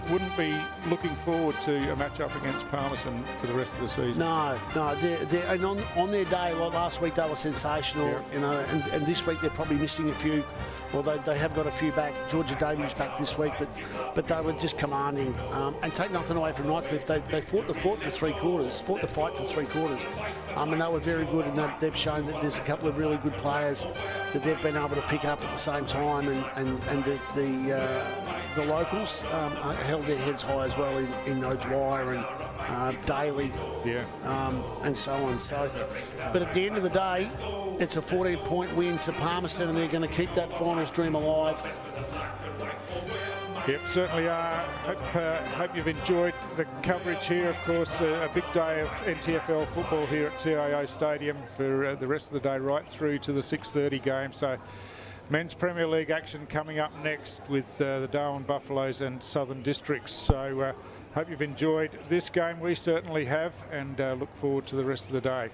wouldn't be looking forward to a match-up against Palmerston for the rest of the season. No, and on their day, like last week, they were sensational, you know, and this week they're probably missing a few. Although they have got a few back. Georgia Davies back this week, but they were just commanding. And take nothing away from Nightcliff, they fought the fight for 3 quarters, and they were very good. And they've shown that there's a couple of really good players that they've been able to pick up at the same time. And the locals held their heads high as well in O'Dwyer and Daly, and so on. So, but at the end of the day, it's a 14-point win to Palmerston, and they're going to keep that finals dream alive. Yep, certainly are. Hope you've enjoyed the coverage here. Of course, a big day of NTFL football here at TIO Stadium for the rest of the day, right through to the 6:30 game. So, Men's Premier League action coming up next with the Darwin Buffaloes and Southern Districts. So, hope you've enjoyed this game. We certainly have, and look forward to the rest of the day.